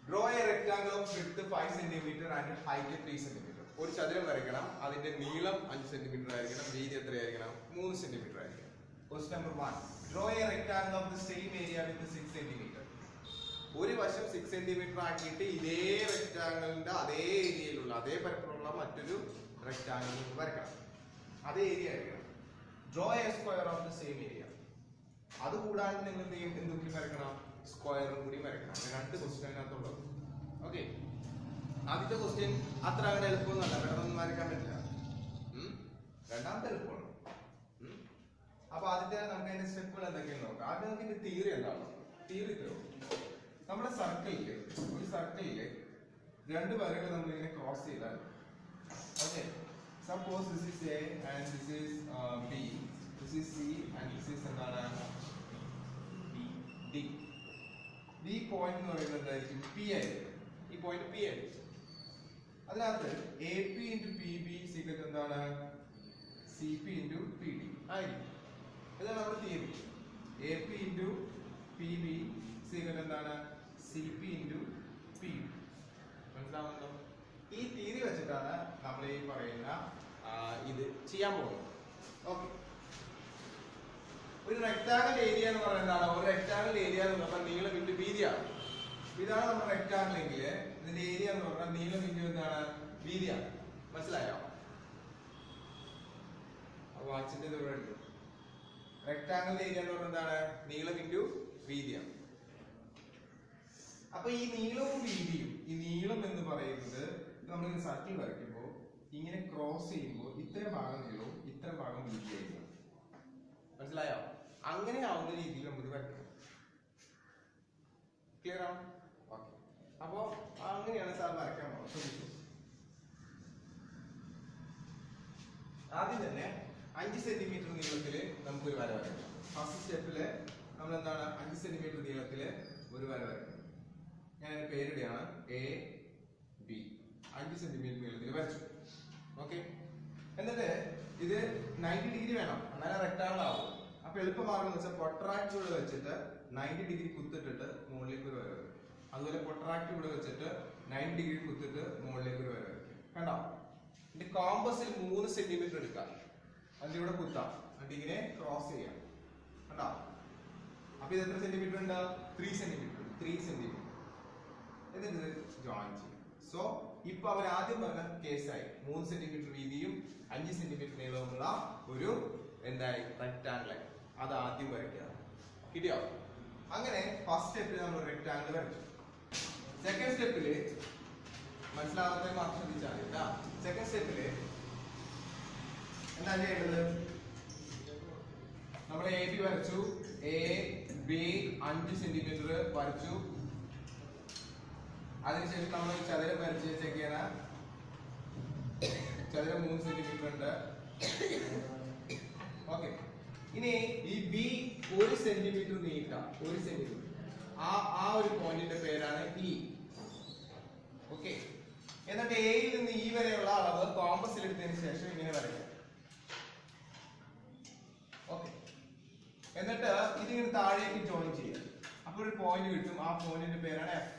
Draw a rectangle of width 5 cm and height 3 cm. ഒരു ചതുരം വരയ്ക്കണം. അതിന്റെ നീളം 5 cm ആയിരിക്കണം. വീതി എത്രയായിരിക്കണം? 3 cm ആയിരിക്കണം. Question number 1. Draw a rectangle of the same area with 6 cm. ഒരു വശം 6 cm ആക്കിയിട്ട് ഇതേ റെക്ടാങ്കിളിന്റെ അതേ ഏരിയയിലുള്ള അതേ പരപ്പുള്ള മറ്റൊരു റെക്ടാങ്കിൾ വരയ്ക്കണം. അതേ ഏരിയ ആയിരിക്കണം. Draw a square of the same area. അതുകൂടാതെ നിങ്ങൾ എന്തൊക്കെ വരയ്ക്കണം? സ്ക്വയറും കൂടി വരയ്ക്കണം. രണ്ട് ക്വസ്റ്റ്യൻ അതിനകത്തുള്ളത്. ഓക്കെ, ആദ്യത്തെ ക്വസ്റ്റ്യൻ അത്ര അങ്ങനെ എളുപ്പമൊന്നുമല്ല, പെട്ടെന്നൊന്നും വരയ്ക്കാൻ പറ്റില്ല. രണ്ടാമത്തെ എളുപ്പമാണ്. അപ്പൊ ആദ്യത്തെ നമുക്ക് അതിന്റെ സ്റ്റെപ്പുകൾ എന്തൊക്കെയാണ് നോക്കാം. ആദ്യം നമുക്ക് ഇതിന്റെ തിയറി എന്താണ്? തിയറി തരും. നമ്മുടെ സർക്കിളില് ഒരു സർക്കിളില് രണ്ട് വരകൾ നമ്മൾ ഇങ്ങനെ ക്രോസ് ചെയ്താൽ, okay, suppose this is A and this is B, this is C and this is എന്താണ് ഡി. ഈ പോയിന്റ് എന്ന് പറയുന്നത് എന്തായിരിക്കും? പി ആയിരിക്കും. ഈ പോയിന്റ് പി ആയിരിക്കും. അതിനകത്ത് A P into P B is equal എന്താണ്? C P into P D ആയിരിക്കും. ഇതാണ് നമ്മുടെ theory. A P into P B is equal എന്താണ്? C P into P D. മനസ്സിലാവുന്നുണ്ടോ? ഈ തിയറി വെച്ചിട്ടാണ് നമ്മൾ ഈ പറയുന്ന ഇത് ചെയ്യാൻ പോകുന്നത്. ഓക്കെ, ഒരു റെക്ടാങ്കിൾ ഏരിയ എന്ന് പറയുന്നതാണ്. ഒരു റെക്ടാങ്കിൾ ഏരിയ എന്ന് പറഞ്ഞാൽ നീളം ഇൻറ്റു വീതിയാണ്. ഇതാണ് നമ്മുടെ റെക്ടാങ്കിൾ എങ്കിൽ ഇതിന്റെ ഏരിയ എന്ന് പറഞ്ഞാൽ നീളം ഇൻറ്റു എന്താണ്? വീതിയാണ്. മനസ്സിലായോ? വാച്ചിന്റെ ദൂരം റെക്ടാങ്കിൾ ഏരിയ എന്ന് പറഞ്ഞാൽ എന്താണ്? നീളം ഇൻറ്റു വീതിയാണ്. അപ്പൊ ഈ നീളവും വീതിയും, ഈ നീളം എന്ന് പറയുന്നത് നമ്മൾ സർക്കിൾ വരയ്ക്കുമ്പോൾ ഇങ്ങനെ ക്രോസ് ചെയ്യുമ്പോൾ ഇത്ര ഭാഗം നീളവും ഇത്ര ഭാഗം വീതിയായിരിക്കും. മനസ്സിലായോ? അങ്ങനെ ആവുന്ന രീതിയിൽ നമുക്ക് വരയ്ക്കണം. ക്ലിയർ ആണ്? ഓക്കെ, അപ്പോ അങ്ങനെയാണ് സാർ വരയ്ക്കാൻ പോകുന്നത്. ആദ്യം തന്നെ 5 സെന്റിമീറ്റർ നീളത്തില് നമുക്കൊരു വര വരയ്ക്കണം. ഫസ്റ്റ് സ്റ്റെപ്പില് നമ്മൾ എന്താണ് 5 സെന്റിമീറ്റർ നീളത്തില് ഒരു വര വരയ്ക്കണം. ഞാൻ പേരിടുകയാണ് എ ബി. 5 സെന്റിമീറ്റർ നീളത്തിൽ വരച്ചു. ഓക്കെ, എന്നിട്ട് ഇത് 90 ഡിഗ്രി വേണം, എന്നാലും റെക്ടാങ്കിൾ ആവും. അപ്പൊ എളുപ്പമാർഗം എന്ന് വെച്ചാൽ പൊട്രാക്ട് ഇവിടെ വെച്ചിട്ട് 90 ഡിഗ്രി കുത്തിട്ടിട്ട് മുകളിലേക്ക് ഒരു വര വരും. അതുപോലെ പൊട്രാക്ട് ഇവിടെ വെച്ചിട്ട് 90 ഡിഗ്രി കുത്തിട്ട് മുകളിലേക്ക് ഒരു വര വരും. കണ്ടോ? ഇതിന്റെ കോമ്പസിൽ 3 സെന്റിമീറ്റർ എടുക്കാം, അതിന്റെ ഇവിടെ കുത്താം, എന്നിട്ട് ഇങ്ങനെ ക്രോസ് ചെയ്യാം. കണ്ടോ? അപ്പൊ ഇത് എത്ര സെന്റിമീറ്റർ ഉണ്ട്? 3 സെന്റിമീറ്റർ. 3 സെന്റിമീറ്റർ. എന്നിട്ട് ജോയിൻ ചെയ്യും. സോ ഇപ്പൊ അവർ ആദ്യം പറഞ്ഞ കേസായി 3 സെന്റിമീറ്റർ വീതിയും 5 സെന്റിമീറ്റർ നീളവുമുള്ള ഒരു എന്തായി റെക്ടാങ്കിൾ. അത് ആദ്യം വരയ്ക്കുക. കിട്ടിയോ? അങ്ങനെ ഫസ്റ്റ് സ്റ്റെപ്പിൽ നമ്മൾ റെക്ടാങ്കിൾ വരച്ചു. സെക്കൻഡ് സ്റ്റെപ്പില് മനസ്സിലാവാത്ത മാത്രം ശ്രദ്ധിച്ചാൽ കേട്ടാ. സെക്കൻഡ് സ്റ്റെപ്പില് എന്താ ചെയ്യേണ്ടത്? നമ്മൾ എ ബി വരച്ചു. എ ബി 5 സെന്റിമീറ്റർ വരച്ചു. അതിനുശേഷം നമ്മൾ ചതുരം വരച്ച് വെച്ചേക്കാണ്. ചതുരം 3 സെന്റിമീറ്റർ ഉണ്ട്. ഓക്കെ, ഇനി ഈ ബി 1 സെന്റിമീറ്റർ നീട്ടാം. 1 സെന്റിമീറ്റർ. ആ ഒരു പോയിന്റിന്റെ പേരാണ് ഇ. ഓക്കെ, എന്നിട്ട് എയിൽ നിന്ന് ഇ വരെയുള്ള അളവ് കോമ്പസിൽ എടുത്തതിന് ശേഷം ഇങ്ങനെ വരയ്ക്കാം. ഓക്കെ, എന്നിട്ട് ഇതിങ്ങനെ താഴേക്ക് ജോയിൻ ചെയ്യാം. അപ്പൊ ഒരു പോയിന്റ് കിട്ടും. ആ പോയിന്റിന്റെ പേരാണ് എഫ്.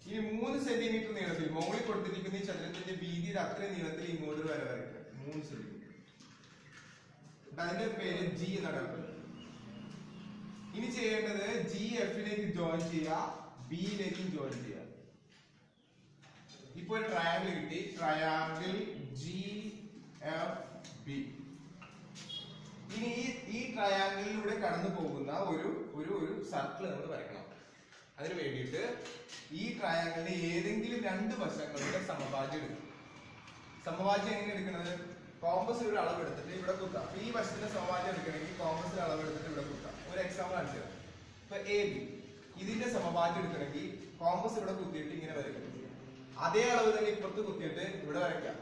ഇനി 3 സെന്റിമീറ്റർ നീളത്തിൽ മുകളിൽ കൊടുത്തിരിക്കുന്ന ഈ ചതുരത്തിന്റെ വീതിയുടെ അത്രയും നീളത്തിൽ ഇങ്ങോട്ട് വര വരയ്ക്കുക. 3 സെന്റിമീറ്റർ. അതിന്റെ പേര് ജി എന്നാണ്. ഇനി ചെയ്യേണ്ടത് ജി എഫിലേക്ക് ജോയിൻ ചെയ്യുക, ബിയിലേക്കും ജോയിൻ ചെയ്യുക. ഇപ്പൊ ഒരു ട്രയാങ്കിൾ കിട്ടി. Triangle G F B. ഇനി ഈ ട്രയാങ്കിളിലൂടെ കടന്നു പോകുന്ന ഒരു സർക്കിൾ നമ്മൾ വരയ്ക്കണം. അതിന് വേണ്ടിയിട്ട് ഈ ട്രയാങ്കിളിന്റെ ഏതെങ്കിലും 2 വശങ്ങളുടെ സമഭാജ്യം എടുക്കും. സമഭാജ്യം എങ്ങനെ എടുക്കുന്നത്? കോമ്പസിൽ ഒരു അളവ് എടുത്തിട്ട് ഇവിടെ കുത്താം. ഈ വശത്തിന്റെ സമഭാജ്യം എടുക്കണമെങ്കിൽ കോമ്പസിൽ അളവ് എടുത്തിട്ട് ഇവിടെ കുത്താം. ഒരു എക്സാമ്പിൾ കാണിച്ചു തരാം. ഇപ്പൊ എ ബി ഇതിന്റെ സമഭാജ്യം എടുക്കണമെങ്കിൽ കോമ്പസ് ഇവിടെ കുത്തിയിട്ട് ഇങ്ങനെ വരയ്ക്കും. അതേ അളവ് തന്നെ ഇപ്പുറത്ത് കുത്തിയിട്ട് ഇവിടെ വരയ്ക്കാം.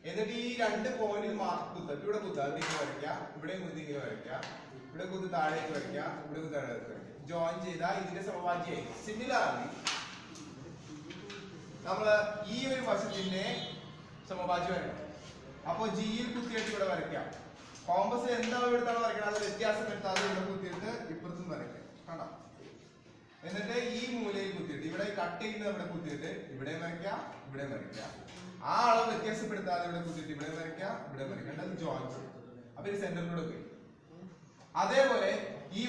എന്നിട്ട് ഈ 2 പോയിന്റിൽ മാത്രം കുത്തിട്ട് ഇവിടെ കുത്താം. ഇങ്ങനെ വരയ്ക്കാം. ഇവിടെ കുത്തി ഇങ്ങനെ വരയ്ക്കാം. ഇവിടെ കുത്തി താഴേക്ക് വരയ്ക്കാം. ഇവിടെ കുത്തി താഴേക്ക് വരയ്ക്കാം. ജോയിൻ ചെയ്താൽ ഇതിന്റെ സമവാക്യമായി. സിമിലർലി നമ്മള് ഈ ഒരു വശത്തിന്റെ സമവാക്യം വരയ്ക്കാം. അപ്പൊ ജിയിൽ കുത്തിയിട്ട് ഇവിടെ വരയ്ക്കാം. കോമ്പസിൽ എന്താ എടുത്താണ് വരയ്ക്കണം, അത് വ്യത്യാസം വരുത്താതെ ഇവിടെ കുത്തിയിട്ട് ഇപ്പുറത്തും വരയ്ക്കാം. കണ്ടോ? എന്നിട്ട് ഈ മൂലയിൽ കുത്തിയിട്ട് ഇവിടെ കട്ട് ചെയ്യുന്നത് ഇവിടെ കുത്തിയിട്ട് ഇവിടെ വരയ്ക്കാം, ഇവിടെ വരയ്ക്കാം. ആ അളവ് വ്യത്യാസപ്പെടുത്താതെ ഇവിടെ കുത്തിയിട്ട് ഇവിടെ വരയ്ക്കാം, ഇവിടെ വരയ്ക്കാം. അത് ജോയിൻ ചെയ്യും. അപ്പൊ ഇത് സെന്ററിലൂടെ പോയി. അതേപോലെ ഈ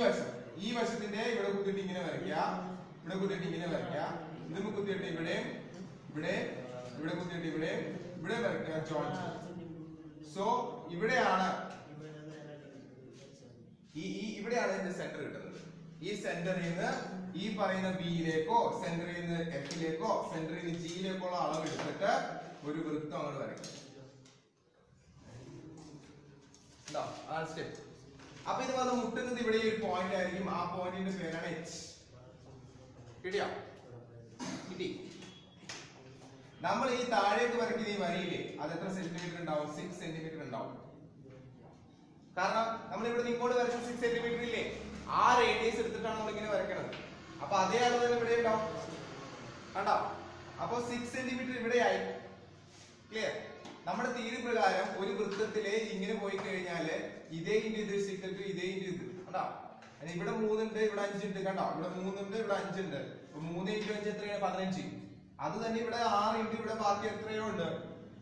വശത്തിന്റെ ഇവിടെ കുത്തിയിട്ട് ഇങ്ങനെ വരയ്ക്കാം, ഇവിടെ കുത്തിയിട്ട് ഇങ്ങനെ വരയ്ക്കാം, ഇത് കുത്തിയിട്ട് ഇവിടെ കുത്തിയിട്ട് ഇവിടെ വരയ്ക്കാം, ജോയിൻ ചെയ്യും. സോ ഇവിടെയാണ് ഇവിടെയാണ് ഇതിന്റെ സെന്റർ കിട്ടുന്നത്. ഈ സെന്ററിൽ നിന്ന് ഈ പറയുന്ന ബിയിലേക്കോ സെന്ററിൽ നിന്ന് എഫിലേക്കോ സെന്ററിൽ നിന്ന് ജിയിലേക്കോ ഉള്ള അളവ് എടുത്തിട്ട് ഒരു വൃത്തം അങ്ങോട്ട് വരയ്ക്കും. സ്റ്റെപ്പ്. അപ്പൊ ഇത് വന്ന് മുട്ടുന്നത് ഇവിടെ ഒരു പോയിന്റ് ആയിരിക്കും. ആ പോയിന്റിന്റെ പേരാണ് എച്ച്. കിട്ടിയോ? കിട്ടി. നമ്മൾ ഈ താഴേക്ക് വരയ്ക്കുന്ന ഈ വരിയില്ലേ അത് എത്ര സെന്റിമീറ്റർ ഉണ്ടാവും? 6 സെന്റിമീറ്റർ ഉണ്ടാവും. കാരണം നമ്മൾ ഇവിടെ ഇങ്ങോട്ട് വരച്ച 6 സെന്റിമീറ്റർ ഇല്ലേ, ആ റേഡിയസ് എടുത്തിട്ടാണ് നമ്മൾ ഇങ്ങനെ വരയ്ക്കുന്നത്. അപ്പൊ അതേ അളവ് തന്നെ ഇവിടെ ഉണ്ടാവും. കണ്ടോ? അപ്പൊ 6 സെന്റിമീറ്റർ ഇവിടെയായി. ക്ലിയർ? നമ്മുടെ തീരു പ്രകാരം ഒരു വൃത്തത്തില് ഇങ്ങനെ പോയി കഴിഞ്ഞാല് ഇതേ ഇൻറ്റു ഇത് ഈക്വൽ ടു ഇതേ ഇൻറ്റു ഇത്. കണ്ടോ? ഇവിടെ 3 ഉണ്ട്, ഇവിടെ 5 ഉണ്ട്. കണ്ടോ? ഇവിടെ 3 ഉണ്ട്, ഇവിടെ 5 ഉണ്ട്. 3 ഇൻറ്റു 5 എത്രയാണ്? 15. അത് തന്നെ ഇവിടെ 6 ഇൻറ്റു ഇവിടെ ബാക്കി എത്രയോ ഉണ്ട്.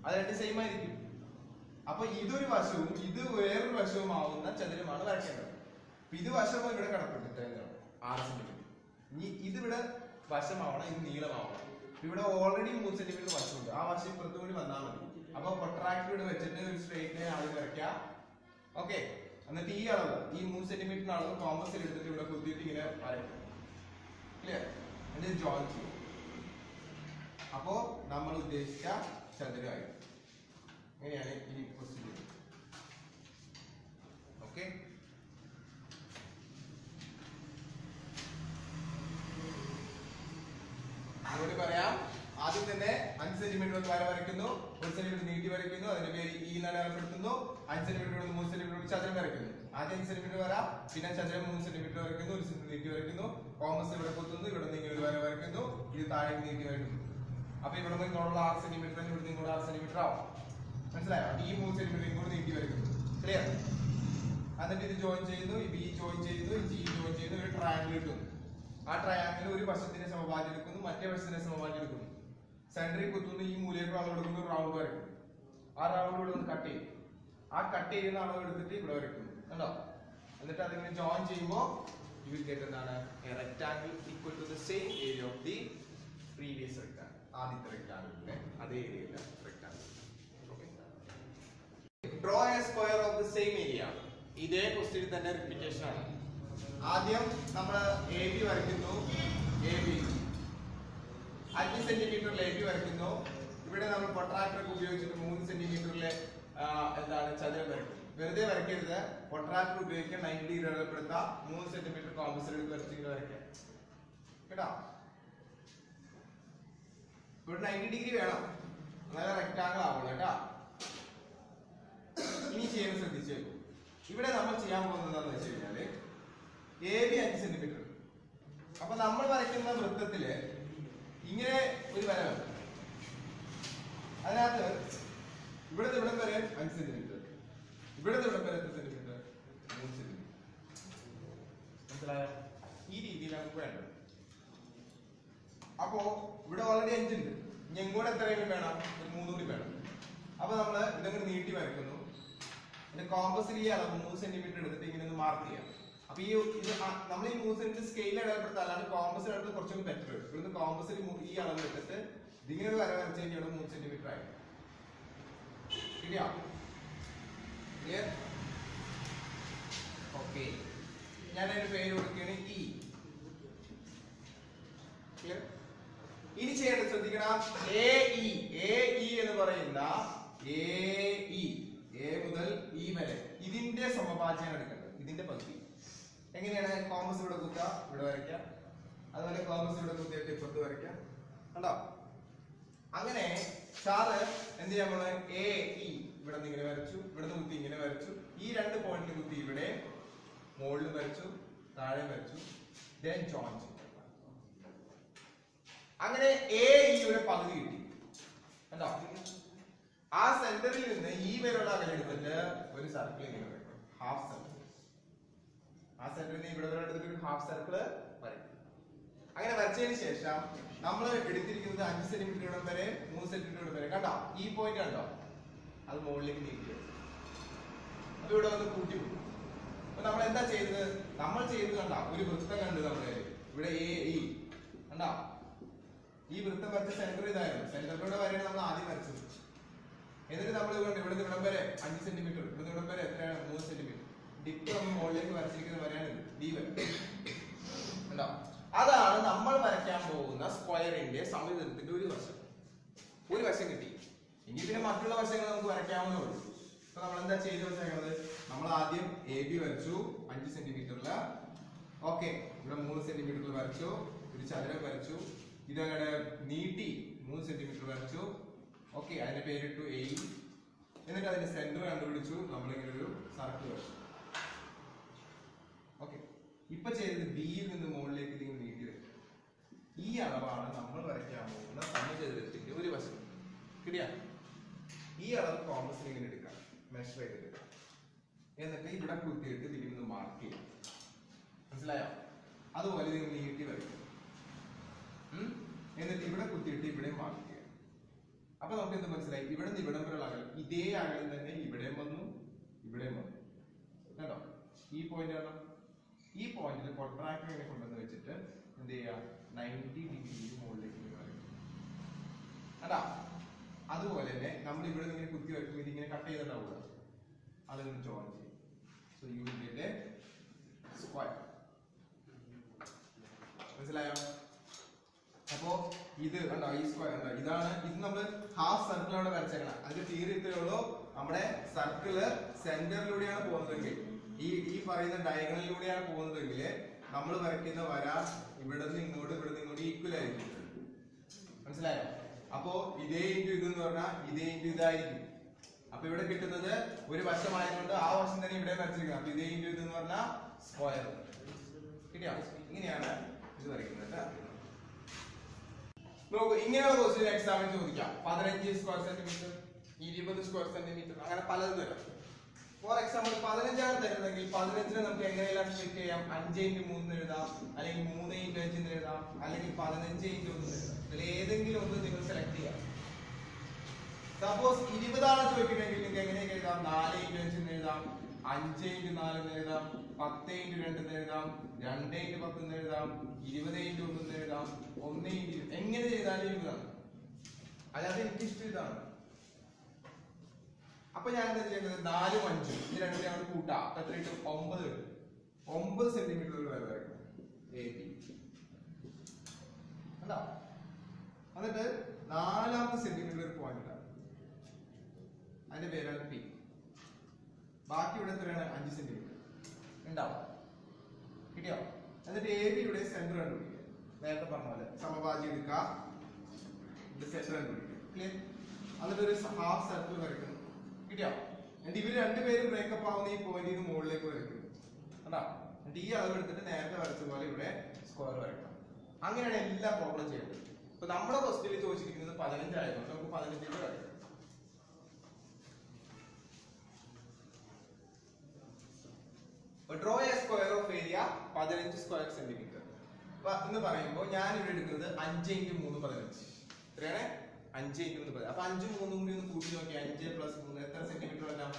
അത് രണ്ട് സെയിം ആയിരിക്കും. അപ്പൊ ഇതൊരു വശവും ഇത് വേറൊരു വശവും ആവുന്ന ചതുരമാണ് വരയ്ക്കേണ്ടത്. ഇത് വശവും ഇവിടെ കിടപ്പുണ്ട് 6 സെന്റിമീറ്റർ. ഇനി ഇതിവിടെ വശമാവണം, ഇത് നീളമാവണം. ഇവിടെ ഓൾറെഡി 3 സെന്റിമീറ്റർ വശമുണ്ട്. ആ വശം ഇപ്പുറത്തും കൂടി വന്നാൽ മതി. അപ്പൊ പ്രൊട്രാക്ടർ ഇവിടെ വെച്ചിട്ട് ഒരു സ്ട്രെയിറ്റ് ലൈൻ ആദ്യം വരയ്ക്കാം. ഓക്കെ. എന്നിട്ട് ഈ അളവ്, ഈ 3 സെന്റിമീറ്ററിന്റെ അളവ് കോമ്പസിൽ എടുത്തിട്ട് ഇവിടെ കുത്തിയിട്ട് ഇങ്ങനെ വരയ്ക്കും. ക്ലിയർ? എന്നിട്ട് ജോയിൻ ചെയ്യും. അപ്പോ നമ്മൾ ഉദ്ദേശിച്ച ചതുരമായി. ഇങ്ങനെയാണ് ഈ പ്രൊസീജിയർ. ഓക്കെ. അതുകൊണ്ട് പറയാം, ആദ്യം തന്നെ 5 സെന്റിമീറ്റർ വര വരയ്ക്കുന്നു, 1 സെന്റിമീറ്റർ നീട്ടി വരയ്ക്കുന്നു, അതിന്റെ പേര് ഈ അടയാളപ്പെടുത്തുന്നു. 5 സെന്റിമീറ്റർ 3 സെന്റിമീറ്റർ ചതുരം വരയ്ക്കുന്നു. ആദ്യം 5 സെന്റിമീറ്റർ വര, പിന്നെ ചതുരം 3 സെന്റിമീറ്റർ വരയ്ക്കുന്നു, 1 സെന്റിമീറ്റർ നീട്ടി വരയ്ക്കുന്നു, കോമ്പസ് ഇവിടെ കുത്തുന്നു, ഇവിടെ നിന്ന് ഇങ്ങനെ വര വരയ്ക്കുന്നു, ഇത് താഴേക്ക് നീട്ടി വരയ്ക്കുന്നു. അപ്പൊ ഇവിടെ നിന്ന് ഇങ്ങോട്ടുള്ള 6 സെന്റിമീറ്റർ തന്നെ ഇവിടെ നിന്ന് 6 സെന്റിമീറ്റർ ആവും. മനസ്സിലായോ? ഈ 3 സെന്റിമീറ്റർ ഇങ്ങോട്ട് നീട്ടി വരയ്ക്കുന്നു. ക്ലിയർ? എന്നിട്ട് ഇത് ജോയിൻ ചെയ്യുന്നു, ഈ ബി ജോയിൻ ചെയ്യുന്നു, ഈ ജി ജോയിൻ ചെയ്യുന്നു, ഒരു ട്രയാങ്കിൾ കിട്ടുന്നു. ആ ട്രയാങ്കിൾ ഒരു വശത്തിന്റെ സമഭാജി എടുക്കുന്നു, മറ്റേ വശത്തിന്റെ സമഭാജി എടുക്കുന്നു, സെന്ററിൽ കുത്തുന്നു, ഈ മൂലയ്ക്ക് അളവ് എടുക്കുന്നു, റൗണ്ട് വരയ്ക്കും. ആ റൗണ്ട് ഇവിടെ ഒന്ന് കട്ട് ചെയ്യും. ആ കട്ട് ചെയ്യുന്ന അളവ് എടുത്തിട്ട് ഇവിടെ വരയ്ക്കുന്നു. കണ്ടോ? എന്നിട്ട് അതിങ്ങനെ ജോയിൻ ചെയ്യുമ്പോൾ you will get എന്താണ്? A rectangle equal to the same area of the previous rectangle. ആദ്യത്തെ റെക്ടാങ്കിളിന്റെ അതേ ഏരിയയിലെ rectangle. Okay. Draw a square of the same area. ഇതേ ക്വസ്റ്റ്യൻ തന്നെ റിപ്പീറ്റേഷൻ ആണ്. ആദ്യം നമ്മൾ AB വരയ്ക്കുന്നു. AB 5 സെന്റിമീറ്ററിൽ AB വരയ്ക്കുന്നു. ഇവിടെ നമ്മൾ പ്രൊട്രാക്ടർ ഉപയോഗിച്ചിട്ട് 3 സെന്റിമീറ്ററിലെ എന്താണ് ചതുരം വരയ്ക്കും. വെറുതെ വരയ്ക്കരുത്. പ്രൊട്രാക്ടർ ഉപയോഗിക്കാൻ 90 ഡിഗ്രി അടയാളപ്പെടുത്താം. 3 സെന്റിമീറ്റർ കോമ്പസിൽ എടുത്ത് വരച്ചിട്ട് വരയ്ക്കാം. കേട്ടോ? ഇവിടെ 90 ഡിഗ്രി വേണം, നല്ല റെക്ടാങ്കിൾ ആവുള്ളൂ. കേട്ടോ? ഇനി ചെയ്യാൻ ശ്രദ്ധിച്ചു. ഇവിടെ നമ്മൾ ചെയ്യാൻ പോകുന്നത് എന്താണെന്ന് വെച്ച് കഴിഞ്ഞാല് AB 5 സെന്റിമീറ്റർ. അപ്പൊ നമ്മൾ വരയ്ക്കുന്ന വൃത്തത്തില് ഇങ്ങനെ ഒരു വര വേണം. അതിനകത്ത് ഇവിടുത്തെ ഇവിടം വരെ 5 സെന്റിമീറ്റർ, ഇവിടുത്തെ ഇവിടം വരെ 3 സെന്റിമീറ്റർ. മനസ്സിലായോ? ഈ രീതിയിൽ നമുക്ക് വേണ്ടത്. അപ്പോ ഇവിടെ ഓൾറെഡി 5 ഉണ്ട്. ഇനി എങ്ങോട്ട് എത്രയും വേണം? ഒരു 3 കൂടി വേണം. അപ്പൊ നമ്മള് ഇതങ്ങോട്ട് നീട്ടി വരയ്ക്കുന്നു. പിന്നെ കോമ്പസിൽ ഈ അളവ് 3 സെന്റിമീറ്റർ എടുത്തിട്ട് ഇങ്ങനെ ഒന്ന് മാർക്ക് ചെയ്യാം. അപ്പൊ ഈ ഇത് നമ്മൾ ഈ 3 സെന്റിമീറ്റർ സ്കെയിൽ അടയാളപ്പെടുത്താൻ അല്ലാണ്ട് കോമ്പസിൽ അടുത്ത് കുറച്ചുകൂടി ബെറ്റർ. ഇവിടുന്ന് കോമ്പസിൽ ഈ അളവ് എടുത്തിട്ട് ഇതിങ്ങനെ ഒരു വര വരച്ച് കഴിഞ്ഞാൽ ഇവിടെ 3 സെന്റിമീറ്റർ ആയി. ശരിയാ? ക്ലിയർ? ഓക്കെ. ഞാൻ അതിന്റെ പേര് കൊടുക്കുകയാണ് ഇ. ക്ലിയർ? ഇനി ചെയ്യേണ്ടത് ശ്രദ്ധിക്കണം. AE എന്ന് പറയുന്ന A മുതൽ E വരെ ഇതിന്റെ സമഭാജ്യം എടുക്കേണ്ടത്. ഇതിന്റെ പകുതി എങ്ങനെയാണ്? കോമ്പസ് ഇവിടെ കുത്തുക, ഇവിടെ വരയ്ക്കാം. അതുപോലെ കോമ്പസ് ഇവിടെ കുത്തിയിട്ട് ഇപ്പുറത്ത് വരയ്ക്കാം. കണ്ടോ? അങ്ങനെ സാറ് എന്ത് ചെയ്യാൻ പോണേ? AE ഇവിടെ നിന്ന് ഇങ്ങനെ വരച്ചു, ഇവിടെ നിന്ന് കുത്തി ഇങ്ങനെ വരച്ചു, ഈ 2 പോയിന്റിൽ കുത്തി ഇവിടെ മുകളിൽ വരച്ചു, താഴെ വരച്ചു, then join ചെയ്തു. അങ്ങനെ AEയുടെ പകുതി കിട്ടി. കണ്ടോ? ആ സെന്ററിൽ നിന്ന് ഈ വരെയുള്ള അകലം എടുത്തിട്ട് ഒരു സർക്കിൾ ഇങ്ങനെ വരയ്ക്കും. Half circle. ആ സെന്ററിൽ നിന്ന് ഇവിടെ വരെ എടുത്തിട്ട് ഒരു ഹാഫ് സർക്കിൾ വരയ്ക്കും. അങ്ങനെ വരച്ചതിന് ശേഷം നമ്മൾ എടുത്തിരിക്കുന്നത് 5 സെന്റിമീറ്റർ ഇടം വരെ 3 സെന്റിമീറ്റർ ഇടം വരെ കണ്ടോ ഈ പോയിന്റ് കണ്ടോ അത് മുകളിലേക്ക് നീക്കി വെച്ചു. അപ്പൊ ഇവിടെ വന്ന് കൂട്ടി പോകും. അപ്പൊ നമ്മൾ എന്താ ചെയ്തത്? നമ്മൾ ചെയ്തത് കണ്ട ഒരു വൃത്തം കണ്ടു നമ്മള് ഇവിടെ AE കണ്ടോ ഈ വൃത്തം വരച്ച സെന്റർ ഇതായിരുന്നു. സെന്ററിലൂടെ വരെയാണ് നമ്മൾ ആദ്യം വരച്ചത്. എന്നിട്ട് നമ്മൾ ഇവിടെ ഇവിടം വരെ 5 സെന്റിമീറ്റർ ഇവിടെ ഇവിടം വരെ എത്രയാണ് 3 സെന്റിമീറ്റർ ഡിപ്പ് നമ്മൾ മുകളിലേക്ക് വരച്ചിരിക്കുന്ന വരെയാണ് D വരെ കണ്ടോ. അതാണ് നമ്മൾ വരയ്ക്കാൻ പോകുന്ന സ്ക്വയറിന്റെ സമചതുരത്തിന്റെ ഒരു വശം കിട്ടി. ഇനി പിന്നെ മറ്റുള്ള വശങ്ങൾ നമുക്ക് വരയ്ക്കാവുന്നേ ഉള്ളൂ. അപ്പൊ നമ്മൾ എന്താ ചെയ്തു വെച്ചേക്കുന്നത്? നമ്മൾ ആദ്യം AB വരച്ചു 5 സെന്റിമീറ്ററില്. ഓക്കെ ഇവിടെ 3 സെന്റിമീറ്ററിൽ വരച്ചു. ഒരു ചതുരം വരച്ചു. ഇതങ്ങനെ നീട്ടി 3 സെന്റിമീറ്റർ വരച്ചു. ഓക്കെ അതിന്റെ പേരിട്ടു A. എന്നിട്ട് അതിന്റെ സെന്റർ കണ്ടുപിടിച്ചു. നമ്മളിങ്ങനെ ഒരു സർക്കിൾ വരച്ചു. ഓക്കെ ഇപ്പൊ ചെയ്തത് ബിയിൽ നിന്ന് മുകളിലേക്ക് നിങ്ങൾ നീട്ടി വെക്കും. ഈ അളവാണ് നമ്മൾ വരയ്ക്കാൻ പോകുന്ന സമചതുരത്തിന്റെ ഒരു വശം. കിട്ടിയാ? ഈ അളവ് കോമ്പസിൽ ഇങ്ങനെ എടുക്കാം, മെഷർ ചെയ്തെടുക്കാം. എന്നിട്ട് ഇവിടെ കുത്തിയിട്ട് ഇതിൽ നിന്ന് മാർക്ക് ചെയ്യാം. മനസ്സിലായോ? അതുപോലെ നിങ്ങൾ നീട്ടി വരയ്ക്കും. എന്നിട്ട് ഇവിടെ കുത്തിയിട്ട് ഇവിടെ മാർക്ക് ചെയ്യാം. അപ്പൊ നമുക്ക് എന്ത് മനസ്സിലായി? ഇവിടെ നിന്ന് ഇവിടം വരെയുള്ള അകലം ഇതേ അകലം തന്നെ ഇവിടെയും വന്നു ഇവിടെയും വന്നു. കേട്ടോ ഈ പോയിന്റ് ആണ്. ഈ പോയിന്റിൽ പ്രൊട്രാക്ടർ ഇങ്ങനെ കൊണ്ടുവന്ന് വെച്ചിട്ട് എന്ത് ചെയ്യാം? 90 ഡിഗ്രി മുകളിലേക്ക് വരയ്ക്കും. അതാ അതുപോലെ തന്നെ നമ്മൾ ഇവിടെ നിന്ന് കുത്തി വയ്ക്കും. ഇതിങ്ങനെ കട്ട് ചെയ്തിട്ടുണ്ടാവുക അതൊന്ന് ജോയിൻ ചെയ്യും. So you will get A square. മനസ്സിലായോ? അപ്പോ ഇത് കണ്ടോ ഈ സ്ക്വയർ ഇതാണ്. ഇത് നമ്മൾ ഹാഫ് സർക്കിളോടെ വരച്ചേക്കണം. അതിന്റെ തിയറി ഇത്രയേ ഉള്ളൂ. നമ്മുടെ സർക്കിള് സെന്ററിലൂടെയാണ് പോകുന്നതെങ്കിൽ ഈ പറയുന്ന ഡയഗണലിലൂടെയാണ് പോകുന്നതെങ്കിൽ നമ്മൾ വരയ്ക്കുന്ന വര ഇവിടെ നിന്ന് ഇങ്ങോട്ട് ഈക്വൽ ആയിരിക്കും. മനസ്സിലായോ? അപ്പോ ഇതേ ഇൻറ്റു ഇതെന്ന് പറഞ്ഞാൽ ഇതേ ഇൻറ്റു ഇതായിരിക്കും. അപ്പൊ ഇവിടെ കിട്ടുന്നത് ഒരു വശമായതുകൊണ്ട് ആ വശം തന്നെ ഇവിടെ വരച്ചിരിക്കുന്നത്. അപ്പൊ ഇതേ ഇൻറ്റു ഇതെന്ന് പറഞ്ഞാൽ സ്ക്വയർ. കിട്ടിയോ? ഇങ്ങനെയാണ് ഇത് വരയ്ക്കുന്നത്. നോക്കൂ ഇങ്ങനെയുള്ള ക്വസ്റ്റ്യൻ എക്സാമിന് ചോദിക്കാം. 15 സ്ക്വയർ സെന്റിമീറ്റർ 20 സ്ക്വയർ സെന്റിമീറ്റർ അങ്ങനെ പലതും തരാം. ഫോർ എക്സാമ്പിൾ 15 ആണ് തരുന്നതെങ്കിൽ 15നെ നമുക്ക് എങ്ങനെയെല്ലാം സ്പ്ലിറ്റ് ചെയ്യാം? 5x3 എഴുതാം, അല്ലെങ്കിൽ 3x5 എഴുതാം, അല്ലെങ്കിൽ 15x1 എഴുതാം. ഇതിൽ ഏതെങ്കിലും ഒന്ന് നിങ്ങൾ സെലക്ട് ചെയ്യാം. സപ്പോസ് 20 ആണ് ചോദിക്കുന്നെങ്കിൽ നിങ്ങൾക്ക് എങ്ങനെയൊക്കെ എഴുതാം? 4x5 എഴുതാം, 5x4 എഴുതാം, 10x2 എഴുതാം, 2x10 എഴുതാം, 20x1 എഴുതാം, 1x എങ്ങനെ ചെയ്താലും 20 ആണ്. അല്ലാതെ എനിക്ക് ഇഷ്ടം ഇതാണ്. അപ്പൊ ഞാൻ എന്താ ചെയ്യേണ്ടത്? 4ഉം 5ഉം ഇത് രണ്ടും ഞങ്ങൾ കൂട്ടാം. എത്ര കിട്ടും? 9 കിട്ടും. 9 സെന്റിമീറ്റർ ഒരു വര വരയ്ക്കണം AB. കണ്ടോ? എന്നിട്ട് 4ാമത്തെ സെന്റിമീറ്റർ ഒരു പോയിന്റ് ഉണ്ടാവും. അതിന്റെ പേരാണ് P. ബാക്കി ഇവിടെ എത്രയാണ്? 5 സെന്റിമീറ്റർ ഉണ്ടാവും. കിട്ടിയോ? എന്നിട്ട് AB യുടെ സെന്റർ കണ്ടുപിടിക്കുക. നേരത്തെ പറഞ്ഞ പോലെ സമഭാജി എടുക്കുക, ഇത് സെന്റർ കണ്ടുപിടിക്കുക. ക്ലിയർ? എന്നിട്ട് ഒരു ഹാഫ് സർക്കിൾ വരയ്ക്കുന്നു. കിട്ടിയോ? എന്നിട്ട് ഇവര് രണ്ടുപേരും ബ്രേക്കപ്പ് ആവുന്ന ഈ പോയിന്റിൽ നിന്ന് മുകളിലേക്ക് വരയ്ക്കുന്നു. കണ്ടാ? എന്നിട്ട് ഈ അളവ് എടുത്തിട്ട് നേരത്തെ വരച്ച പോലെ ഇവിടെ സ്ക്വയർ വരയ്ക്കണം. അങ്ങനെയാണ് എല്ലാ പ്രോബ്ലം ചെയ്യുന്നത്. ഇപ്പൊ നമ്മുടെ ക്വസ്റ്റ്യനിൽ ചോദിച്ചിരിക്കുന്നത് 15 ആയതുകൊണ്ട് നമുക്ക് 15 വരയ്ക്കാം. Draw A square of area 15 square centimetre എന്ന് പറയുമ്പോൾ ഞാൻ ഇവിടെ എടുക്കുന്നത് 5x3 15. എത്രയാണ്? 5x3 15. അപ്പൊ 5ഉം 3ഉം കൂടി ഒന്ന് കൂട്ടി നോക്കി 5 + 3 എത്ര സെന്റിമീറ്റർ വരാം?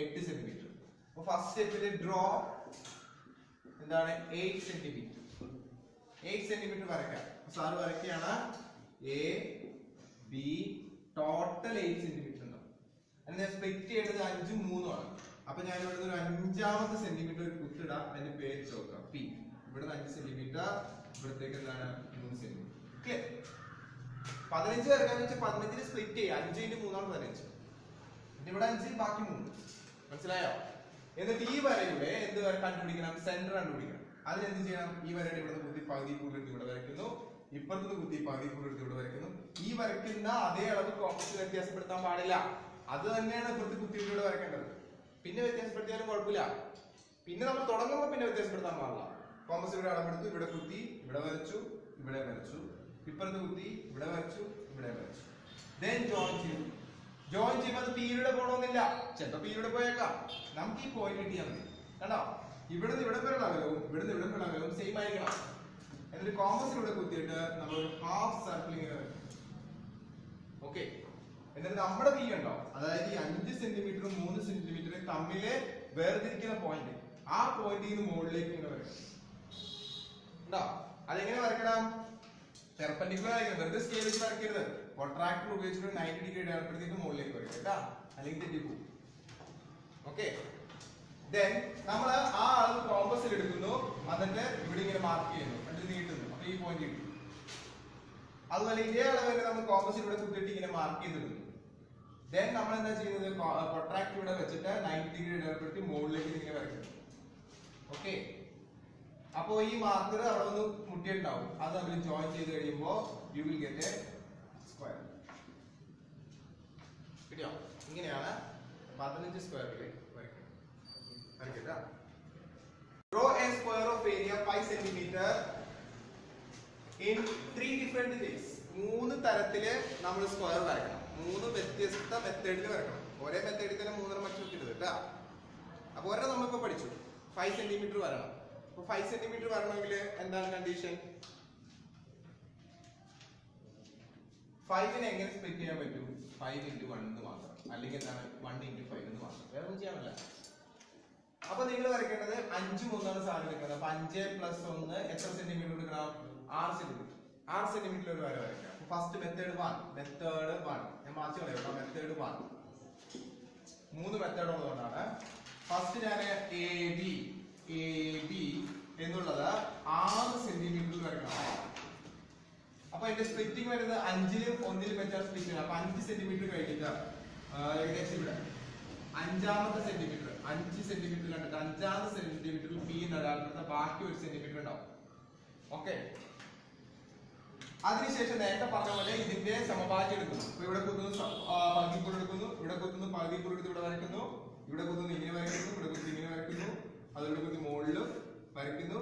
8 സെന്റിമീറ്റർ. അപ്പൊ ഫസ്റ്റ് സ്റ്റെപ്പിൽ ഡ്രോ എന്താണ്? 8 സെന്റിമീറ്റർ. 8 സെന്റിമീറ്റർ വരയ്ക്കാം. സാർ വരയ്ക്കുകയാണ്. A B ടോട്ടൽ 8 സെന്റിമീറ്റർ ഉണ്ടാവും. അതിനെ ഞാൻ സ്പ്ലിറ്റ് ചെയ്യേണ്ടത് 5ഉം 3ഉം ആണ്. അപ്പൊ ഞാൻ ഇവിടെ ഒരു 5ാമത്തെ സെന്റിമീറ്റർ ഒരു കുത്തിടാം. അതിന്റെ പേര് ചോക്കാം P. ഇവിടെ 5 സെന്റിമീറ്റർ, ഇവിടത്തേക്ക് എന്താണ്? 3 സെന്റിമീറ്റർ. ക്ലിയർ? 15 വരയ്ക്കാന്ന് വെച്ചാൽ 15ന് സ്പ്ലിറ്റ് ചെയ്യുക. 5x3 ആണ് 15. ഇവിടെ 5 ബാക്കി 3. മനസ്സിലായോ? എന്നിട്ട് ഈ വരയുടെ എന്ത് കണ്ടുപിടിക്കണം? സെന്റർ കണ്ടുപിടിക്കണം. അതിനെന്ത് ചെയ്യണം? ഈ വരയുടെ ഇവിടെ കുത്തി പകുതി കൂടുതൽ ഇവിടെ വരയ്ക്കുന്നു, ഇപ്പുറത്ത് കുത്തി പകുതി കൂടുതൽ ഇവിടെ വരയ്ക്കുന്നു. ഈ വരയ്ക്കുന്ന അതേ അളവ് കോമ്പസിൽ വ്യത്യാസപ്പെടുത്താൻ പാടില്ല. അത് തന്നെയാണ് ഇപ്പുറത്ത് കുത്തിയിട്ട് ഇവിടെ വരയ്ക്കേണ്ടത്. പിന്നെ വ്യത്യാസപ്പെടുത്തിയാലും കുഴപ്പമില്ല. പിന്നെ നമ്മൾ തുടങ്ങുമ്പോൾ പിന്നെ വ്യത്യാസപ്പെടുത്താൻ പാടില്ല. കോമ്പസ് ഇവിടെ അളവെടുത്തു, ഇവിടെ കുത്തി, ഇവിടെ വരച്ചു, ഇവിടെ വരച്ചു, ഇപ്പുറത്ത് കുത്തി, ഇവിടെ വരച്ചു, ഇവിടെ വരച്ചു. ദെൻ ജോയിൻ ചെയ്തു. ജോയിൻ ചെയ്യുമ്പോൾ അത് പീരിയുടെ പോകണമെന്നില്ല. ചിലപ്പോൾ പീരിയുടെ പോയേക്കാം. നമുക്ക് ഈ പോയിന്റ് കിട്ടിയാൽ മതി. കണ്ടോ? ഇവിടെ നിന്ന് ഇവിടെ വരെയുള്ള അകലവും ഇവിടെ നിന്ന് ഇവിടെ വരെയുള്ള അകലവും സെയിം ആയിരിക്കണം. എന്നിട്ട് കോമ്പസിലൂടെ കുത്തിയിട്ട് നമ്മൾ ഒരു ഹാഫ് സർക്കിൾ ഇങ്ങനെ വരയ്ക്കും. ഓക്കെ, എന്നിട്ട് നമ്മുടെ പി ഉണ്ടോ, അതായത് ഈ 5 സെന്റിമീറ്ററും 3 സെന്റിമീറ്ററും തമ്മില് വേർതിരിക്കുന്ന പോയിന്റ്, ആ പോയിന്റിൽ നിന്ന് മുകളിലേക്ക് ഇങ്ങനെ വരയ്ക്കും. ഉണ്ടോ? അതെങ്ങനെ വരയ്ക്കണം? പെർപെൻഡിക്കുലർ ആയിരിക്കണം, വെറുതെ സ്കെയിൽ വെച്ച് വരയ്ക്കരുത്. പ്രൊട്രാക്ടർ ഉപയോഗിച്ചിട്ട് 90 ഡിഗ്രി ഇടപെടുത്തിയിട്ട് മുകളിലേക്ക് വരയ്ക്കും കേട്ടാ, അല്ലെങ്കിൽ തെറ്റിപ്പോകും. ഓക്കെ, ദെൻ നമ്മൾ ആ അളവ് കോമ്പസിൽ എടുക്കുന്നു, എന്നിട്ട് ഇവിടെ ഇങ്ങനെ മാർക്ക് ചെയ്യുന്നു, എന്നിട്ട് നീട്ടുന്നു, അപ്പൊ ഈ പോയിന്റ് കിട്ടും. അതുപോലെ ഇതേ അളവ് തന്നെ നമ്മൾ കോമ്പസിൽ ഇവിടെ കുത്തിയിട്ട് ഇങ്ങനെ മാർക്ക് ചെയ്തിടുന്നു. ദെൻ നമ്മൾ എന്താ ചെയ്യുന്നത്, പ്രൊട്രാക്ടർ ഇവിടെ വെച്ചിട്ട് 90 ഡിഗ്രി ഇടപെടുത്തി മുകളിലേക്ക് ഇങ്ങനെ വരയ്ക്കുന്നു. ഓക്കെ, അപ്പോ ഈ മാർക്കർ അവിടെ ഒന്ന് മുട്ടിയിട്ടുണ്ടാവും, അത് നമ്മൾ ജോയിൻ ചെയ്ത് കഴിയുമ്പോൾ you will get A square. കിട്ടിയോ? ഇങ്ങനെയാണ് 15 സ്ക്വയറിൽ വരയ്ക്കുക. Draw a square of area 5 cm in 3 different ways. 3 തരത്തില് നമ്മൾ സ്ക്വയർ വരയ്ക്കണം. 3 വ്യത്യസ്ത മെത്തേഡിൽ വരയ്ക്കണം. ഒരേ മെത്തേഡിൽ തന്നെ 3 മറ്റു വെക്കരുത് കേട്ടാ. അപ്പൊ ഒരെണ്ണം നമ്മളിപ്പോ പഠിച്ചു, 5 സെന്റിമീറ്റർ വരണം. അപ്പൊ 5 സെന്റിമീറ്റർ വരണമെങ്കിൽ എന്താണ് കണ്ടീഷൻ? 5നെ എങ്ങനെ സ്പ്ലിറ്റ് ചെയ്യാൻ പറ്റും? 5 into 1 എന്ന് മാത്രം, അല്ലെങ്കിൽ എന്താണ് 1 into 5 എന്ന് മാത്രം, വേറെ ഒന്നും ചെയ്യാനില്ല. അപ്പൊ നിങ്ങൾ വരയ്ക്കേണ്ടത് 5 3 സാധനം എടുക്കുന്നത്. അപ്പൊ 5 + 1 എത്ര സെന്റിമീറ്റർ എടുക്കണം? 6 സെന്റിമീറ്റർ. 6 സെന്റിമീറ്റർ ഒരു വര വരയ്ക്കാം. ഫസ്റ്റ് മെത്തേഡ് 1 ഞാൻ മാറ്റി കളയാം. മെത്തേഡ് 1 3 മെത്തേഡ് ഉള്ളതുകൊണ്ടാണ്. ഫസ്റ്റ് ഞാൻ എ ബി എന്നുള്ളത് 6 സെന്റിമീറ്റർ വരയ്ക്കണം. അപ്പൊ എന്റെ സ്പ്ലിറ്റിംഗ് വരുന്നത് 5ലും 1ലും വെച്ചാൽ സ്പ്ലിറ്റ് ചെയ്യണം. അപ്പൊ 5 സെന്റിമീറ്റർ കഴിഞ്ഞിട്ട് ഏകദേശം ഇവിടെ 5ാമത്തെ സെന്റിമീറ്റർ 5 സെന്റിമീറ്റർ കണ്ടിട്ട് 5ാമത്തെ സെന്റിമീറ്ററിൽ പി നടാൽപ്പെടുന്ന ബാക്കി 1 സെന്റിമീറ്റർ ഉണ്ടാവും. ഓക്കെ, അതിനുശേഷം നേരത്തെ പറഞ്ഞ പോലെ ഇതിന്റെ സമഭാഗ്യം എടുക്കുന്നു. അപ്പൊ ഇവിടെ കുത്തുന്നു പകുതിക്കൂർ എടുക്കുന്നു, ഇവിടെ കുത്തുന്നു പകുതിക്കൂർ എടുത്ത് ഇവിടെ വരയ്ക്കുന്നു, ഇവിടെ കുത്തുന്നു ഇങ്ങനെ വരയ്ക്കുന്നു, ഇവിടെ കുത്തി ഇങ്ങനെ വരയ്ക്കുന്നു, അതിലൂടെ കുത്തി മുകളിലും വരയ്ക്കുന്നു,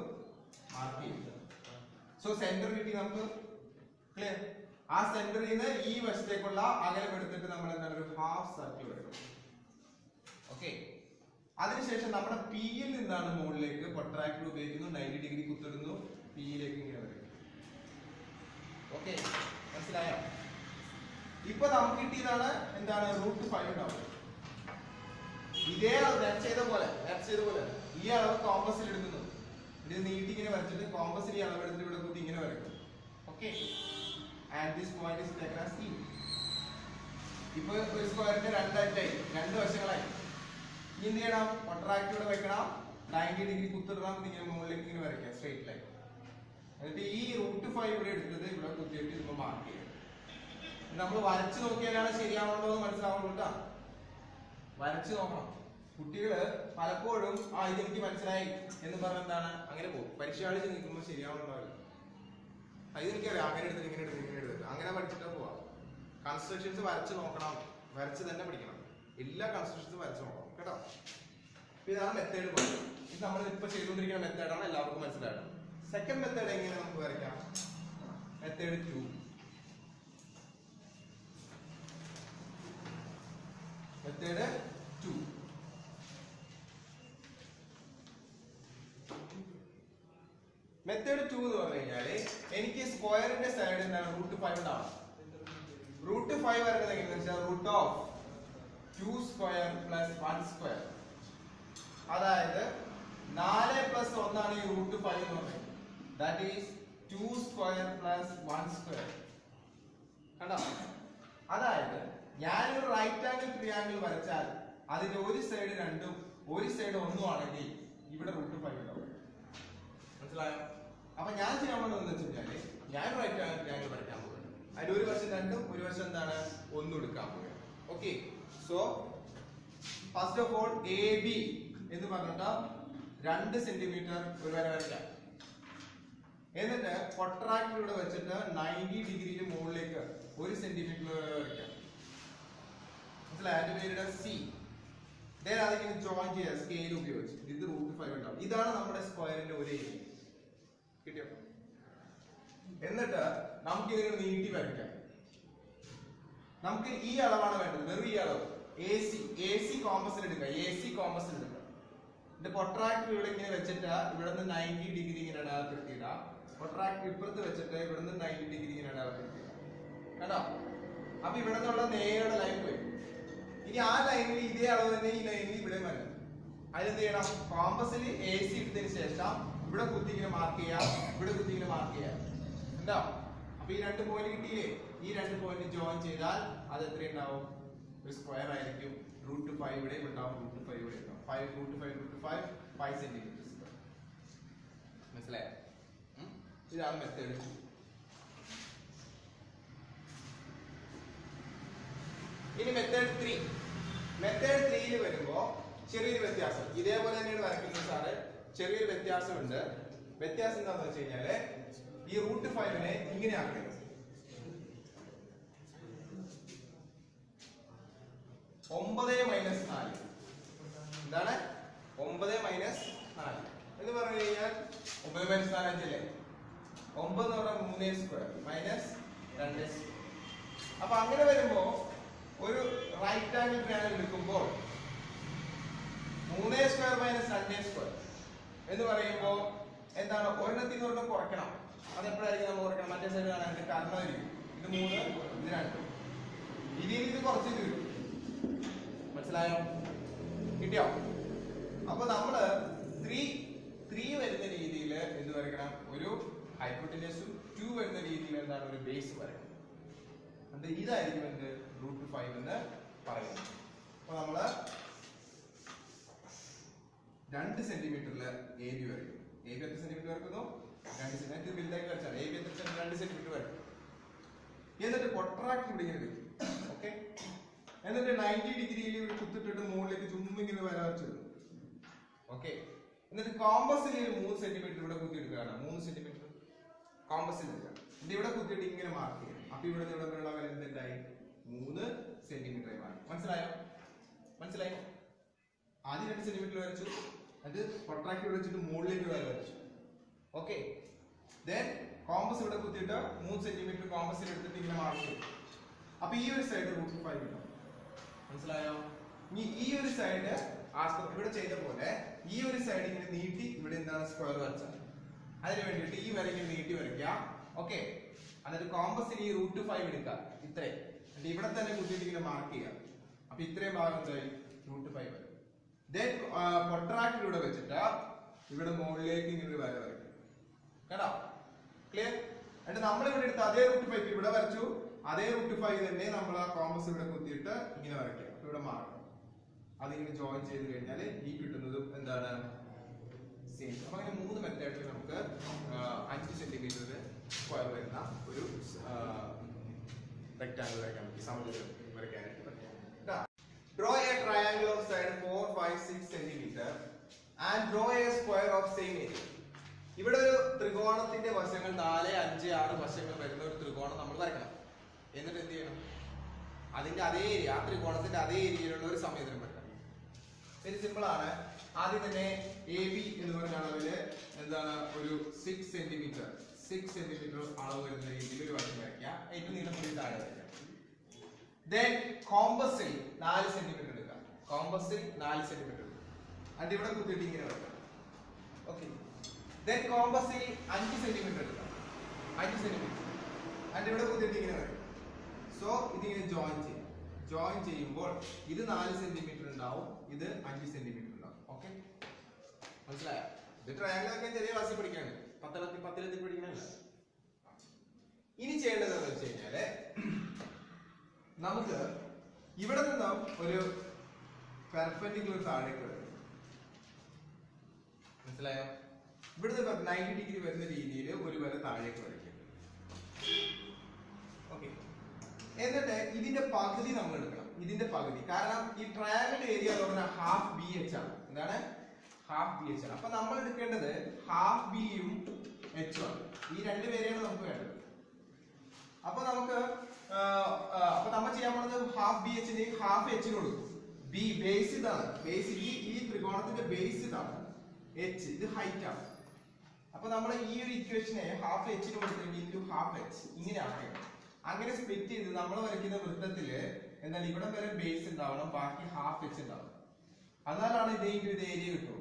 മാർക്ക് ചെയ്യുന്നു. സോ സെന്റർ കിട്ടി നമുക്ക്. ക്ലിയർ? ആ സെന്ററിൽ നിന്ന് ഈ വശത്തേക്കുള്ള അകലം എടുത്തിട്ട് നമ്മൾ എന്താണ് ഒരു ഹാഫ് സർക്കിൾ വരയ്ക്കും. ഓക്കെ, അതിനുശേഷം നമ്മുടെ പിയിൽ നിന്നാണ് മുകളിലേക്ക് പ്രൊട്രാക്ടർ ഉപയോഗിക്കുന്നു, 90 ഡിഗ്രി കുത്തിടുന്നു, പിയിലേക്ക് ഇങ്ങനെ വരും. ഓക്കെ, മനസ്സിലായോ? ഇപ്പൊ നമുക്ക് കിട്ടിയതാണ് എന്താണ് √5 ഉണ്ടാവും. ഇതേ നേരത്തെ ചെയ്ത പോലെ ഈ അളവ് കോമ്പസിൽ എടുക്കുന്നു, ഇത് നീട്ടി ഇങ്ങനെ വരച്ചിട്ട് കോമ്പസിൽ ഈ അളവ് എടുത്തിട്ട് ഇവിടെ കുത്തി ഇങ്ങനെ വരയ്ക്കും. Okay, and this point is taken as P. ഇപ്പൊ ഒരു സ്ക്വയറിന്റെ 2 അറ്റായി, 2 വശങ്ങളായി. ഇനി എന്ത് ചെയ്യണം? പ്രൊട്രാക്ടർ ഇവിടെ വെക്കണം, 90 ഡിഗ്രി കുത്തിടണം, ഇങ്ങനെ മുകളിലേക്ക് ഇങ്ങനെ വരയ്ക്കാം സ്ട്രെയിറ്റ് ലൈൻ. എന്നിട്ട് ഈ √5 ഇവിടെ എടുത്തത് ഇവിടെ കുത്തിയിട്ട് ഇപ്പൊ മാർക്ക് ചെയ്യും. നമ്മൾ വരച്ചു നോക്കിയാലാണ് ശരിയാവുള്ളൂ എന്ന് മനസ്സിലാവുള്ളൂ കേട്ടോ. വരച്ചു നോക്കണം. കുട്ടികള് പലപ്പോഴും ഇതെനിക്ക് മനസ്സിലായി എന്ന് പറഞ്ഞ എന്താണ് അങ്ങനെ പോകും. പരീക്ഷ ആളിച്ച് നിൽക്കുമ്പോൾ ശരിയാവുന്നുണ്ടാവില്ല. ഇതെനിക്കറിയാം, അങ്ങനെ എടുത്തിട്ട് ഇങ്ങനെ എടുത്തിട്ട് അങ്ങനെ പഠിച്ചിട്ടാ പോവാ. കൺസ്ട്രക്ഷൻസ് വരച്ച് നോക്കണം, വരച്ച് തന്നെ പഠിക്കണം. എല്ലാ കൺസ്ട്രക്ഷൻസും വരച്ച് നോക്കണം കേട്ടോ. ഇതാണ് മെത്തേഡ് 1. ഇത് നമ്മൾ ഇപ്പൊ ചെയ്തുകൊണ്ടിരിക്കുന്ന മെത്തേഡാണ്, എല്ലാവർക്കും മനസ്സിലാക്കണം. സെക്കൻഡ് മെത്തേഡ് എങ്ങനെ നമുക്ക് വരയ്ക്കാം? മെത്തേഡ് 2. മെത്തേഡ് 2 മെത്തേഡ് 2 എന്ന് പറഞ്ഞു കഴിഞ്ഞാല് എനിക്ക് സ്ക്വയറിന്റെ സൈഡ് എന്താണ് √5 ഉണ്ടാവും. √5 വരുന്നത് എങ്ങനെയാണെന്ന് വെച്ചാൽ √2² + 1². അതായത് 4 + 1 ആണ് ഈ √5 എന്ന് പറയുന്നത്. That is 2² + 1². കണ്ടോ? അതായത് ഞാനൊരു റൈറ്റ് ആംഗിൾ ട്രയാംഗിൾ വരച്ചാൽ അതിന്റെ ഒരു സൈഡ് 2ഉം ഒരു സൈഡ് 1ഉം ആണെങ്കിൽ ഇവിടെ √5 ഉണ്ടാവും. മനസ്സിലായോ? അപ്പൊ ഞാൻ ചെയ്യാൻ പോകുന്നത് വെച്ചാല് ഞാൻ റൈറ്റ് ആംഗിൾ ട്രയാംഗിൾ വരയ്ക്കാൻ പോകുന്നത്. അതിൽ ഒരു വശം 2ഉം ഒരു വശം എന്താണ് 1ഉം എടുക്കാൻ പോകുന്നത്. Okay, so first of all AB എന്ന് പറഞ്ഞിട്ട് 2 സെന്റിമീറ്റർ ഒരു വര വരയ്ക്കാം. എന്നിട്ട് പ്രൊട്രാക്ടർ ഇവിടെ വെച്ചിട്ട് 90 ഡിഗ്രിയിൽ മുകളിലേക്ക് 1 സെന്റിമീറ്റർ വരയ്ക്കാം. മനസ്സിലായോ? അതിന്റെ പേരുടെ C. അതിങ്ങനെ ജോയിൻ ചെയ്യാം സ്കെയിൽ ഉപയോഗിച്ച്. ഇത് √5 ഉണ്ടാവും. ഇതാണ് നമ്മുടെ സ്ക്വയറിന്റെ ഒരു ഏരിയ. കിട്ടിയോ? എന്നിട്ട് നമുക്ക് ഇതിനെ നീട്ടി വരയ്ക്കാം. നമുക്ക് ഈ അളവാണ് വേണ്ടത്, വെറും ഈ അളവ്. AC കോമ്പസിൽ എടുക്കുക. പ്രൊട്രാക്ടർ ഇവിടെ ഇങ്ങനെ വെച്ചിട്ട് ഇവിടെ നിന്ന് 90 ഡിഗ്രി ഇങ്ങനെ ഇടാത്തിടാം. പ്രൊട്രാക്ട് ഇപ്പുറത്ത് വെച്ചിട്ട് ഇവിടുന്ന് 90 ഡിഗ്രി ഇങ്ങനെ ഡെവലപ്പ് കേട്ടോ. അപ്പൊ ഇവിടെ നിന്നുള്ള നേരെ ലൈൻ പോയി. ഇനി ആ ലൈനിൽ ഇതേ അളവ് തന്നെ ഈ ലൈനിൽ ഇവിടെ വരണം. അതിനെന്ത് ചെയ്യണം? കോമ്പസിൽ AC എടുത്തതിന് ശേഷം ഇവിടെ കുത്തിങ്ങനെ മാർക്ക് ചെയ്യാം, ഇവിടെ കുത്തിങ്ങനെ മാർക്ക് ചെയ്യാം. ഉണ്ടോ? അപ്പൊ ഈ 2 പോയിന്റ് കിട്ടിയില്ലേ? ഈ 2 പോയിന്റ് ജോയിൻ ചെയ്താൽ അത് എത്ര ഉണ്ടാവും? ഒരു സ്ക്വയർ ആയിരിക്കും. √5 ഇവിടെ ഉണ്ടാവും, √5 ഇവിടെ ഉണ്ടാവും. 5 സെന്റിമീറ്റർ. മനസ്സിലായോ? ഇതാണ് മെത്തേഡ്. ഇനി മെത്തേഡ് 3. മെത്തേഡ് 3 വരുമ്പോ ചെറിയൊരു വ്യത്യാസം. ഇതേപോലെ തന്നെയാണ് വരയ്ക്കുന്നത് സാറ്. ചെറിയൊരു വ്യത്യാസമുണ്ട്. വ്യത്യാസം എന്താണെന്ന് വെച്ച് കഴിഞ്ഞാല് ഈ √5നെ ഇങ്ങനെ ആക്കുന്നത്. 9 - 4 എന്താണ്? 9 - 4 എന്ന് പറഞ്ഞു കഴിഞ്ഞാൽ 9 - 4 5 അല്ലേ? 9 എന്ന് പറഞ്ഞാൽ 3² -2². അപ്പൊ അങ്ങനെ വരുമ്പോ ഒരു റൈറ്റ് ആംഗിൾ ട്രയാങ്കിൾ എടുക്കുമ്പോൾ 3² - 2² എന്ന് പറയുമ്പോ എന്താണ്? ഒരെണ്ണത്തിൽ നിന്ന് ഒരെണ്ണം കുറയ്ക്കണം. അതെപ്പോഴായിരിക്കും നമ്മൾ കുറയ്ക്കണം? മറ്റേ സൈഡ് കാണാൻ കാരണം ആയിരിക്കും. ഇത് 3, ഇത് 2. ഇതിൽ ഇത് കുറച്ച് വരും. മനസ്സിലായോ? കിട്ടിയോ? അപ്പൊ നമ്മള് 3 വരുന്ന രീതിയിൽ എന്ത് വരയ്ക്കണം? ഒരു ഹൈപ്പോട്ടനസും 2 വരുന്ന രീതിയിൽ എന്താണ്? ഒരു ബേസ് വരയ്ക്കണം. അത് ഇതായിരിക്കും എന്ത്? √5 എന്ന് പറയുന്നത്. അപ്പൊ നമ്മള് 2 സെന്റിമീറ്ററില് AB വരയ്ക്കും. AB എത്ര സെന്റിമീറ്റർ വരയ്ക്കുന്നു? 2 സെന്റിമീറ്റർ. ബിൽഡാക്കി വരച്ചാൽ AB എത്ര 2 സെന്റിമീറ്റർ വരയ്ക്കും. എന്നിട്ട് പ്രൊട്രാക്ട് ഇവിടെ ഇങ്ങനെ വരും. ഓക്കെ. എന്നിട്ട് 90 ഡിഗ്രിയിൽ ഇവിടെ കുത്തിട്ടിട്ട് മുകളിലേക്ക് ചുമ്മാ ഇങ്ങനെ വരച്ചു. ഓക്കെ. എന്നിട്ട് കോമ്പസിൽ 3 സെന്റിമീറ്റർ ഇവിടെ കുത്തിയെടുക്കുകയാണ്. 3 സെന്റിമീറ്റർ കോമ്പസിൽ ഇവിടെ കുത്തിയിട്ട് ഇങ്ങനെ മാർക്ക് ചെയ്യും. അപ്പൊ ഇവിടെ ഇവിടെ വരെ എന്തായി? 3 സെന്റിമീറ്റർ ആയി മാറി. മനസ്സിലായോ? മനസ്സിലായോ? ആദ്യം 2 സെന്റിമീറ്റർ വരച്ചു. അത് പ്രൊട്രാക്ട് വെച്ചിട്ട് മുകളിലേക്ക് വരച്ചു. ഓക്കെ. ദെൻ കോമ്പസ് ഇവിടെ കുത്തിയിട്ട് 3 സെന്റിമീറ്റർ കോമ്പസിൽ എടുത്തിട്ട് ഇങ്ങനെ മാർക്ക് ചെയ്യും. അപ്പൊ ഈ ഒരു സൈഡ് √5 കിട്ടും. മനസ്സിലായോ? ഇനി ഈ ഒരു സൈഡ് ഇവിടെ ചെയ്ത പോലെ ഈ ഒരു സൈഡ് ഇങ്ങനെ നീട്ടി ഇവിടെ എന്താണ്? സ്ക്വയർ വരച്ചാൽ അതിന് വേണ്ടിയിട്ട് ഈ വര ഇങ്ങനെ നീട്ടി വരയ്ക്കുക. ഓക്കെ. എന്നിട്ട് കോമ്പസിൽ ഈ √5 എടുക്കുക. ഇത്രയും എന്നിട്ട് ഇവിടെ തന്നെ കുത്തിയിട്ട് ഇങ്ങനെ മാർക്ക് ചെയ്യുക. അപ്പൊ ഇത്രയും ഭാഗം എന്തായി? √5 വരും. ദെൻ പ്രൊട്രാക്ടറിലൂടെ വെച്ചിട്ട് ഇവിടെ മുകളിലേക്ക് ഇങ്ങനെ വര വരയ്ക്കും. കേട്ടോ? ക്ലിയർ? എന്നിട്ട് നമ്മൾ ഇവിടെ എടുത്ത് അതേ √5 ഇവിടെ വരച്ചു. അതേ √5 തന്നെ നമ്മൾ ആ കോമ്പസ് ഇവിടെ കുത്തിയിട്ട് ഇങ്ങനെ വരയ്ക്കുക. ഇവിടെ മാർക്കും അതിങ്ങനെ ജോയിൻ ചെയ്ത് കഴിഞ്ഞാൽ ഈ കിട്ടുന്നതും എന്താണ്? സെയിം. അപ്പൊ അങ്ങനെ 3 മെത്തേഡിൽ നമുക്ക് 5 സെന്റിമീറ്റർ സ്ക്വയർ വരുന്ന ഒരു റെക്ടാങ്കിൾ വരയ്ക്കാൻ പറ്റും. സമചതുരം വരയ്ക്കാനായിട്ട് പറ്റും. Draw a triangle of side 4, 5, 6 centimeter and draw a square of same area. ഇവിടെ ഒരു ത്രികോണത്തിന്റെ വശങ്ങൾ 4, 5, 6 വശങ്ങൾ വരുന്ന ഒരു ത്രികോണം നമ്മൾ വരയ്ക്കണം. എന്നിട്ട് എന്ത് ചെയ്യണം? അതിന്റെ അതേ ഏരിയ, ആ ത്രികോണത്തിന്റെ അതേ ഏരിയയിലുള്ള ഒരു സമചതുരം വരയ്ക്കണം. വെരി സിമ്പിൾ ആണ്. ആദ്യം തന്നെ AB എന്ന് പറഞ്ഞ അളവില് എന്താണ്? ഒരു 6 സെന്റിമീറ്റർ അളവ് വരുന്ന രീതിയിൽ ഒരു വശം വരയ്ക്കുക. ഏറ്റവും നീളം കൂടി താഴെ വരയ്ക്കുക. Then കോമ്പസിൽ 4 സെന്റിമീറ്റർ എടുക്കുക. കോമ്പസിൽ 4 സെന്റിമീറ്റർ എടുക്കുക. അത് ഇവിടെ കുത്തിയിട്ട് ഇങ്ങനെ വെക്കുക. ഓക്കെ. Then കോമ്പസിൽ 5 സെന്റിമീറ്റർ എടുക്കുക. 5 സെന്റിമീറ്റർ അത് ഇവിടെ കുത്തിയിട്ട് ഇങ്ങനെ വെക്കുക. സോ ഇതിങ്ങനെ ജോയിൻ ചെയ്യും. ജോയിൻ ചെയ്യുമ്പോൾ ഇത് 4 സെന്റിമീറ്റർ ഉണ്ടാവും, ഇത് 5 സെന്റിമീറ്റർ ഉണ്ടാവും. ഓക്കെ. മനസ്സിലായോ? ഇത് ട്രയാങ്കിൾ ഒക്കെ ചെറിയ ക്ലാസ്സിൽ പഠിക്കാണ്. 10ൽ പഠിക്കണല്ല. ഇനി ചെയ്യേണ്ടത് എന്താണെന്ന് വെച്ച് കഴിഞ്ഞാല് നമുക്ക് ഇവിടെ നിന്നും ഒരു പെർപെൻഡിക്കുലർ താഴേക്ക് വരും. മനസ്സിലായോ? ഇവിടുന്ന് 90 ഡിഗ്രി വരുന്ന രീതിയിൽ ഒരു വര താഴേക്ക് വരയ്ക്കും. ഓക്കെ. എന്നിട്ട് ഇതിന്റെ പകുതി നമ്മൾ എടുക്കണം. ഇതിന്റെ പകുതി. കാരണം ഈ ട്രയാങ്കിൾ ഏരിയ എന്ന് പറഞ്ഞാൽ ഹാഫ് BH ആണ്. എന്താണ്? ഹാഫ് BH ആണ്. അപ്പൊ നമ്മൾ എടുക്കേണ്ടത് ഹാഫ് B യും H ആണ്. ഈ 2 പേരെയാണ് നമുക്ക് വേണ്ടത്. അപ്പൊ നമുക്ക് അപ്പൊ നമ്മൾ ചെയ്യാൻ പോകുന്നത് ഹാഫ് BH ന് ഹാഫ് H ന് കൊടുക്കും. B ബേസ് ഇതാണ്. ബേസ് ഈ ത്രികോണത്തിന്റെ ബേസ് ഇതാണ്. H ഇത് ഹൈറ്റ് ആണ്. അപ്പൊ നമ്മൾ ഈ ഒരു ഇക്വേഷനെ ഹാഫ് H ന് കൊടുത്തിട്ട് ഇൻടു ഹാഫ് H ഇങ്ങനെ ആക്കണം. അങ്ങനെ സ്പ്ലിറ്റ് ചെയ്ത് നമ്മൾ വരയ്ക്കുന്ന വൃത്തത്തില് എന്നാൽ ഇവിടെ വരെ ബേസ് ഉണ്ടാവണം, ബാക്കി ഹാഫ് H ഉണ്ടാവണം. എന്നാലാണ് ഇത് ഏരിയ കിട്ടും.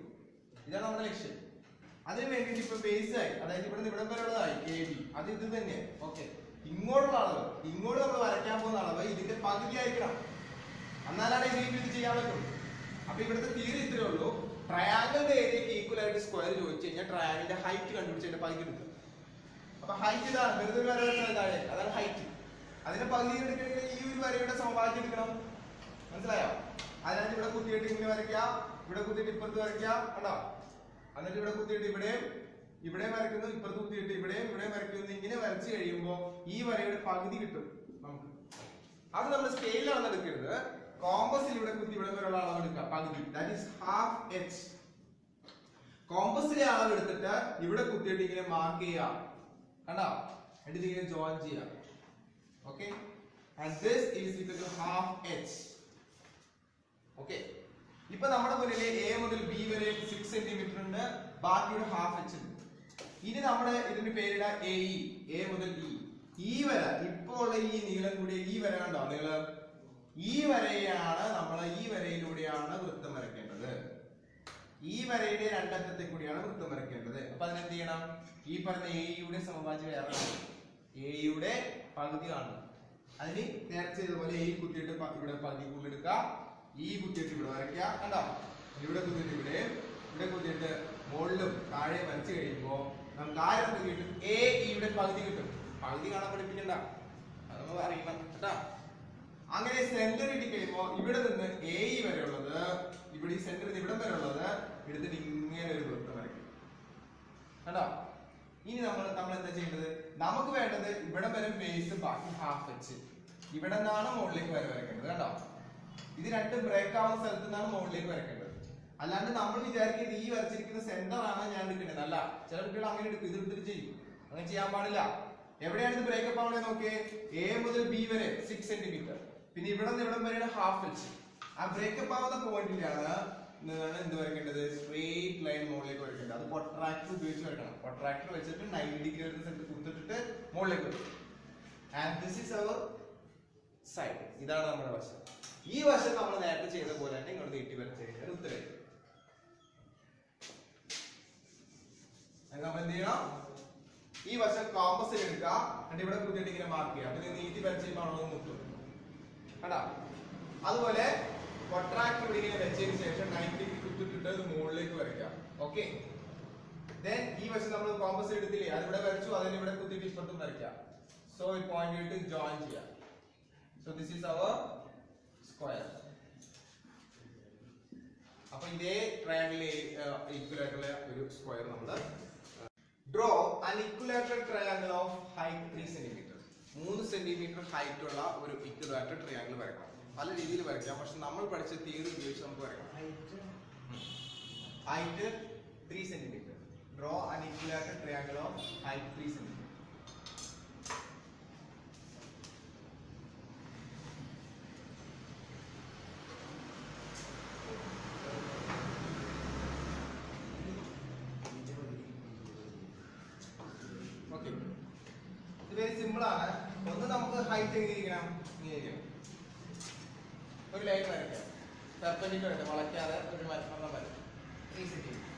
ഇതാണ് നമ്മുടെ ലക്ഷ്യം. അതിന് വേണ്ടിയിട്ട് ഇപ്പൊ ബേസ് ആയി, അതായത് ഇവിടെ നിന്ന് ഇവിടം വരെ ഉള്ളതായി KB, അത് ഇത് തന്നെ. ഓക്കെ, ഇങ്ങോട്ടുള്ള അളവ്, ഇങ്ങോട്ട് നമ്മൾ വരയ്ക്കാൻ പോകുന്ന അളവ് ഇതിന്റെ പകുതി ആയിരിക്കണം, എന്നാലാണ് ഇത് ചെയ്യാൻ പറ്റും. അപ്പൊ ഇവിടുത്തെ തിയറി ഇത്രേ ഉള്ളൂ. ട്രയാങ്കിളിന്റെ ഏരിയക്ക് ഈക്വൽ ആയിട്ട് സ്ക്വയർ ചോദിച്ചു കഴിഞ്ഞാൽ ട്രയാങ്കിളിന്റെ ഹൈറ്റ് കണ്ടുപിടിച്ചതിന്റെ പകുതി എടുക്കുക. അപ്പൊ ഹൈറ്റ് ഇതാണ്, വെറുതെ ഒരു വര വെച്ചാൽ താഴെ, അതാണ് ഹൈറ്റ്. അതിന്റെ പകുതി എടുക്കണമെങ്കിൽ ഈ ഒരു വരയുടെ സമവാക്യം എടുക്കണം, മനസ്സിലായോ? അതിനകത്ത് ഇവിടെ കുത്തിയിട്ട് ഇങ്ങനെ വരയ്ക്കാം, ഇവിടെ കുത്തിയിട്ട് ഇപ്പുറത്ത് വരയ്ക്കാം, കണ്ടോ? എന്നിട്ട് ഇവിടെ കുത്തിയിട്ട് ഇവിടെ വരയ്ക്കുന്നു, ഇപ്പുറത്ത് കുത്തിയിട്ട് ഇവിടെയും വരയ്ക്കുന്നു. ഇങ്ങനെ വരച്ചു കഴിയുമ്പോൾ ഈ വരയുടെ പകുതി കിട്ടും നമുക്ക്. അത് നമ്മൾ സ്കെയിലാണ് എടുക്കരുത്, കോമ്പസിൽ ഇവിടെ കുത്തി ഇവിടെ വരെയുള്ള അളവ് എടുക്കുക, പകുതി, ദാറ്റ് ഈസ് ഹാഫ് h. കോമ്പസിലെ അളവ് എടുത്തിട്ട് ഇവിടെ കുത്തിയിട്ട് ഇങ്ങനെ മാർക്ക് ചെയ്യാം, കണ്ടോ? എന്നിട്ട് ഇങ്ങനെ ജോയിൻ ചെയ്യാം. Okay, and this is equal to half h. Okay, ഇപ്പൊ നമ്മുടെ മുന്നിൽ A മുതൽ B വരെ 6 സെന്റിമീറ്റർ ഉണ്ട്, ബാക്കി ഒരു ഹാഫ് h ഉണ്ട്. ഇനി നമ്മുടെ ഇതിന്റെ പേരിട AE, A മുതൽ E. ഈ വര, ഇപ്പോൾ ഉള്ള ഈ നീളം കൂടിയ ഈ വര കണ്ടോ നീളം, ഈ വരയാണ് നമ്മൾ, ഈ വരയിലൂടെയാണ് വൃത്തം വരയ്ക്കേണ്ടത്. ഈ വരയുടെ രണ്ടറ്റത്തെ കൂടിയാണ് വൃത്തം വരയ്ക്കേണ്ടത്. അപ്പൊ അതിനെന്ത് ചെയ്യണം? ഈ പറഞ്ഞ AEയുടെ സമവാക്യം വേറെ, AEയുടെ പകുതി കാണണം. അതിന് നേരത്തെ ചെയ്തതുപോലെ A കുത്തിയിട്ട് ഇവിടെ പകുതി കൂടുതലെടുക്കുക, ഈ കുത്തിയിട്ട് ഇവിടെ വരയ്ക്കുക, കണ്ടോ? ഇവിടെ കുത്തിയിട്ട് ഇവിടെ കുത്തിയിട്ട് മുകളിലും താഴെ വരച്ചു കഴിയുമ്പോ നമുക്ക് ആരും കിട്ടും, AEയുടെ പകുതി കിട്ടും. പകുതി കാണാൻ പഠിപ്പിക്കണ്ട, അത് നമ്മൾ അറിയണം കേട്ടാ. അങ്ങനെ സെന്റർ കിട്ടി കഴിയുമ്പോ ഇവിടെ നിന്ന് AE വരെ ഉള്ളത്, ഇവിടെ ഈ സെന്ററിൽ ഇവിടം വരെ ഉള്ളത് എടുത്തിട്ട് ഇങ്ങനെ ഒരു വൃത്തം വരയ്ക്കും, കണ്ടോ? ഇനി നമ്മൾ എന്താ ചെയ്യേണ്ടത്? നമുക്ക് വേണ്ടത് ഇവിടം വരെ ബേസ്, ബാക്കി ഹാഫ് h. ഇവിടെ നിന്നാണ് മുകളിലേക്ക് വരയ്ക്കേണ്ടത്, കണ്ടോ? ഇത് രണ്ടും ബ്രേക്ക് ആവുന്ന സ്ഥലത്ത് നിന്നാണ് മുകളിലേക്ക് വരയ്ക്കേണ്ടത്. അല്ലാണ്ട് നമ്മൾ വിചാരിക്കുന്നത് ഈ വരച്ചിരിക്കുന്ന സെന്റർ ആണ് ഞാൻ എടുക്കേണ്ടത്, അല്ല. ചില കുട്ടികൾ അങ്ങനെ എടുക്കും, ഇത് എടുത്തിട്ട് ചെയ്യും. അങ്ങനെ ചെയ്യാൻ പാടില്ല. എവിടെയാണ് ഇത് ബ്രേക്കപ്പ് ആവുന്നത് നോക്കിയേ? A മുതൽ B വരെ 6 സെന്റിമീറ്റർ, പിന്നെ ഇവിടെ നിന്ന് ഇവിടം വരെയാണ് ഹാഫ് h. ആ ബ്രേക്കപ്പ് ആവുന്ന പോയിന്റിലാണ് എന്ത് വരയ്ക്കേണ്ടത്? സ്ട്രെയിറ്റ് ലൈൻ മുകളിലേക്ക് വരയ്ക്കേണ്ടത്. അത് പ്രൊട്രാക്ടർ ഉപയോഗിച്ച് വരയ്ക്കണം. പ്രൊട്രാക്ടർ വെച്ചിട്ട് 90 ഡിഗ്രി വരുന്ന സ്ഥലത്ത് കുത്തിട്ടിട്ട് മുകളിലേക്ക് വരും. And this is our side. ഇതാണ് നമ്മുടെ വശം. ഈ വശം നമ്മൾ നേരത്തെ ചെയ്ത പോലെ തന്നെ ഇങ്ങോട്ട് നീട്ടി വരച്ചു കഴിഞ്ഞാൽ ഉത്തരം. നമ്മൾ എന്ത് ചെയ്യണം? ഈ വശം കോമ്പസിൽ എടുക്കുക, എന്നിട്ട് ഇവിടെ കുത്തിയിട്ട് ഇങ്ങനെ മാർക്ക് ചെയ്യുക. അപ്പൊ നീട്ടി വരച്ച് കഴിയുമ്പോൾ അളവ് മുട്ടും, കണ്ടാ? അതുപോലെ പ്രൊട്രാക്ടർ ഇവിടെ ഇങ്ങനെ വെച്ചതിന് ശേഷം 90 ഡിഗ്രി കുത്തിട്ടിട്ട് ഇത് മുകളിലേക്ക് വരയ്ക്കാം. ഓക്കെ, ദെൻ ഈ വശം നമ്മൾ കോമ്പസ് എടുത്തില്ലേ, അതിവിടെ വരച്ചു, അതിന് ഇവിടെ കുത്തിയിട്ട് ഇപ്പുറത്തും വരയ്ക്കാം. സോ ഈ പോയിന്റ് ഇട്ട് ജോയിൻ ചെയ്യാം. So this is our square. അപ്പൊ ഇതേ ട്രയാങ്കിൾ ഈക്വൽ ആയിട്ടുള്ള ഒരു സ്ക്വയർ നമ്മൾ draw an equilateral triangle of height 3 centimetre. 3 centimetre height ഉള്ള ഒരു ഇക്വിലാറ്ററൽ ട്രയാങ്കിൾ വരയ്ക്കാം. പല രീതിയിൽ വരയ്ക്കാം, പക്ഷെ നമ്മൾ പഠിച്ച തിയറി ഉപയോഗിച്ച് നമുക്ക് വരയ്ക്കാം. Height 3 centimetre. Draw an equilateral triangle of height 3 centimetre. Very simple ആണ്. ഒന്ന് നമുക്ക് ഹൈറ്റ് എങ്ങനെ ഇരിക്കണം? ഒരു ലൈൻ വരയ്ക്കാം, പെർപെൻഡിക്കുലർ ആയിട്ട് വളയ്ക്കാതെ ഒരു മരണം വരയ്ക്കാം 3 സെന്റിമീറ്റർ.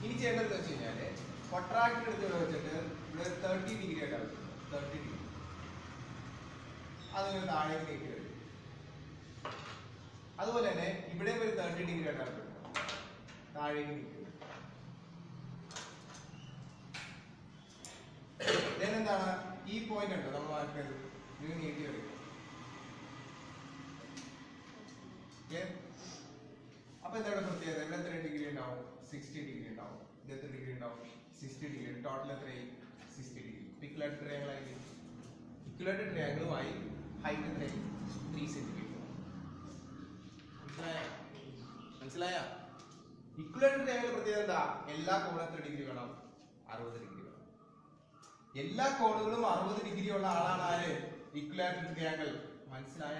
ഇനി ചെയ്യേണ്ടത് വെച്ച് കഴിഞ്ഞാല് പ്രൊട്രാക്ടർ എടുത്ത് ഇവിടെ വെച്ചിട്ട് ഇവിടെ 30 ഡിഗ്രി ആയിട്ട് വെക്കും. 30 ഡിഗ്രി അതിങ്ങനെ താഴേക്ക് നീക്കി വരും. അതുപോലെ തന്നെ ഇവിടെ ഒരു 30 ഡിഗ്രി ആയിട്ട് വെക്കും, താഴേക്ക് നീക്കി വരും. എന്താണ് ഈ പോയിന്റ് ഉണ്ട് നമ്മൾ മാറ്റുന്നത്, ഇത് നീട്ടി വരും. അപ്പൊ എന്താണ് പ്രത്യേകത? ഇവിടെ എത്ര ഡിഗ്രി ഉണ്ടാവും? 60 ഡിഗ്രി ഉണ്ടാവും. ഇത് എത്ര ഡിഗ്രി ഉണ്ടാവും? 60 ഡിഗ്രി. ടോട്ടൽ എത്രയായി? 60 ഡിഗ്രി. ഇക്വിലാറ്ററൽ ട്രയാങ്കിൾ ആയി. ഇക്വിലാറ്ററൽ ട്രയാങ്കിളുമായി ഹൈറ്റ് എത്രയായി? 3 സെന്റിമീറ്റർ. മനസ്സിലായ? ഇക്വിലാറ്ററൽ ട്രയാങ്കിൾ പ്രത്യേകത എന്താ? എല്ലാ കോണും എത്ര ഡിഗ്രി വേണം? 60 ഡിഗ്രി. എല്ലാ കോണുകളും 60 ഡിഗ്രി ഉള്ള ആളാണ് ആര്? Equilateral triangle. മനസ്സിലായ?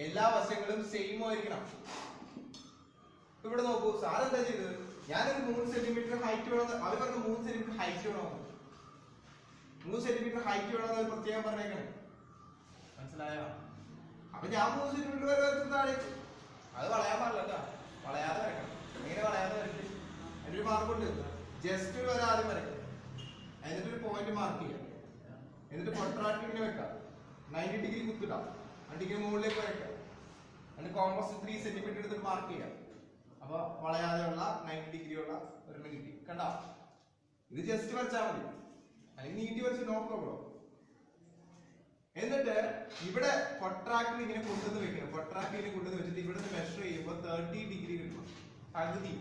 എല്ലാ വശങ്ങളും സെയിം ആയിരിക്കണം. ഇവിടെ നോക്കൂ, സാർ എന്താ ചെയ്തത്? ഞാനൊരു 3 സെന്റിമീറ്റർ ഹൈറ്റ് വേണം, അവർ പറഞ്ഞു 3 സെന്റിമീറ്റർ ഹൈറ്റ് വേണം. 3 സെന്റിമീറ്റർ ഹൈറ്റ് വേണമെന്ന് അവർ പ്രത്യേകം പറഞ്ഞേക്കണേ. മനസ്സിലായ? അപ്പൊ ഞാൻ 3 സെന്റിമീറ്റർ വരെ താഴേക്ക് അത് വളയാൻ പാടില്ല കേട്ടോ. വളയാതെ വരയ്ക്കണം. എങ്ങനെ വളയാതെ വരയ്ക്കും? അതിനൊരു മാർക്കുണ്ട്. ജസ്റ്റ് ഒരു വര ആദ്യം വരയ്ക്കും, എന്നിട്ടൊരു പോയിന്റ് മാർക്ക് ചെയ്യാം, എന്നിട്ട് പ്രൊട്രാക്ടർ ഇങ്ങനെ വെക്കാം, 90 ഡിഗ്രി കുത്തിടാം, എന്നിട്ട് ഇങ്ങനെ മുകളിലേക്ക് വരയ്ക്കാം, എന്നിട്ട് കോമ്പസ് 3 സെന്റിമീറ്റർ എടുത്തിട്ട് മാർക്ക് ചെയ്യാം. അപ്പൊ വളയാതെയുള്ള 90 ഡിഗ്രി ഉള്ള ഒരെണ്ണം കിട്ടി. കണ്ടോ? ഇത് ജസ്റ്റ് വരച്ചാൽ മതി, അല്ലെങ്കിൽ നീട്ടി വരച്ച് നോ പ്രോബ്ലം. എന്നിട്ട് ഇവിടെ പ്രൊട്രാക്ടർ ഇങ്ങനെ കൊണ്ടുവന്ന് വെക്കണം. പ്രൊട്രാക്ടർ ഇങ്ങനെ കൊണ്ടുവന്ന് വെച്ചിട്ട് ഇവിടെ നിന്ന് മെഷർ ചെയ്യുമ്പോൾ 30 ഡിഗ്രി കിട്ടണം.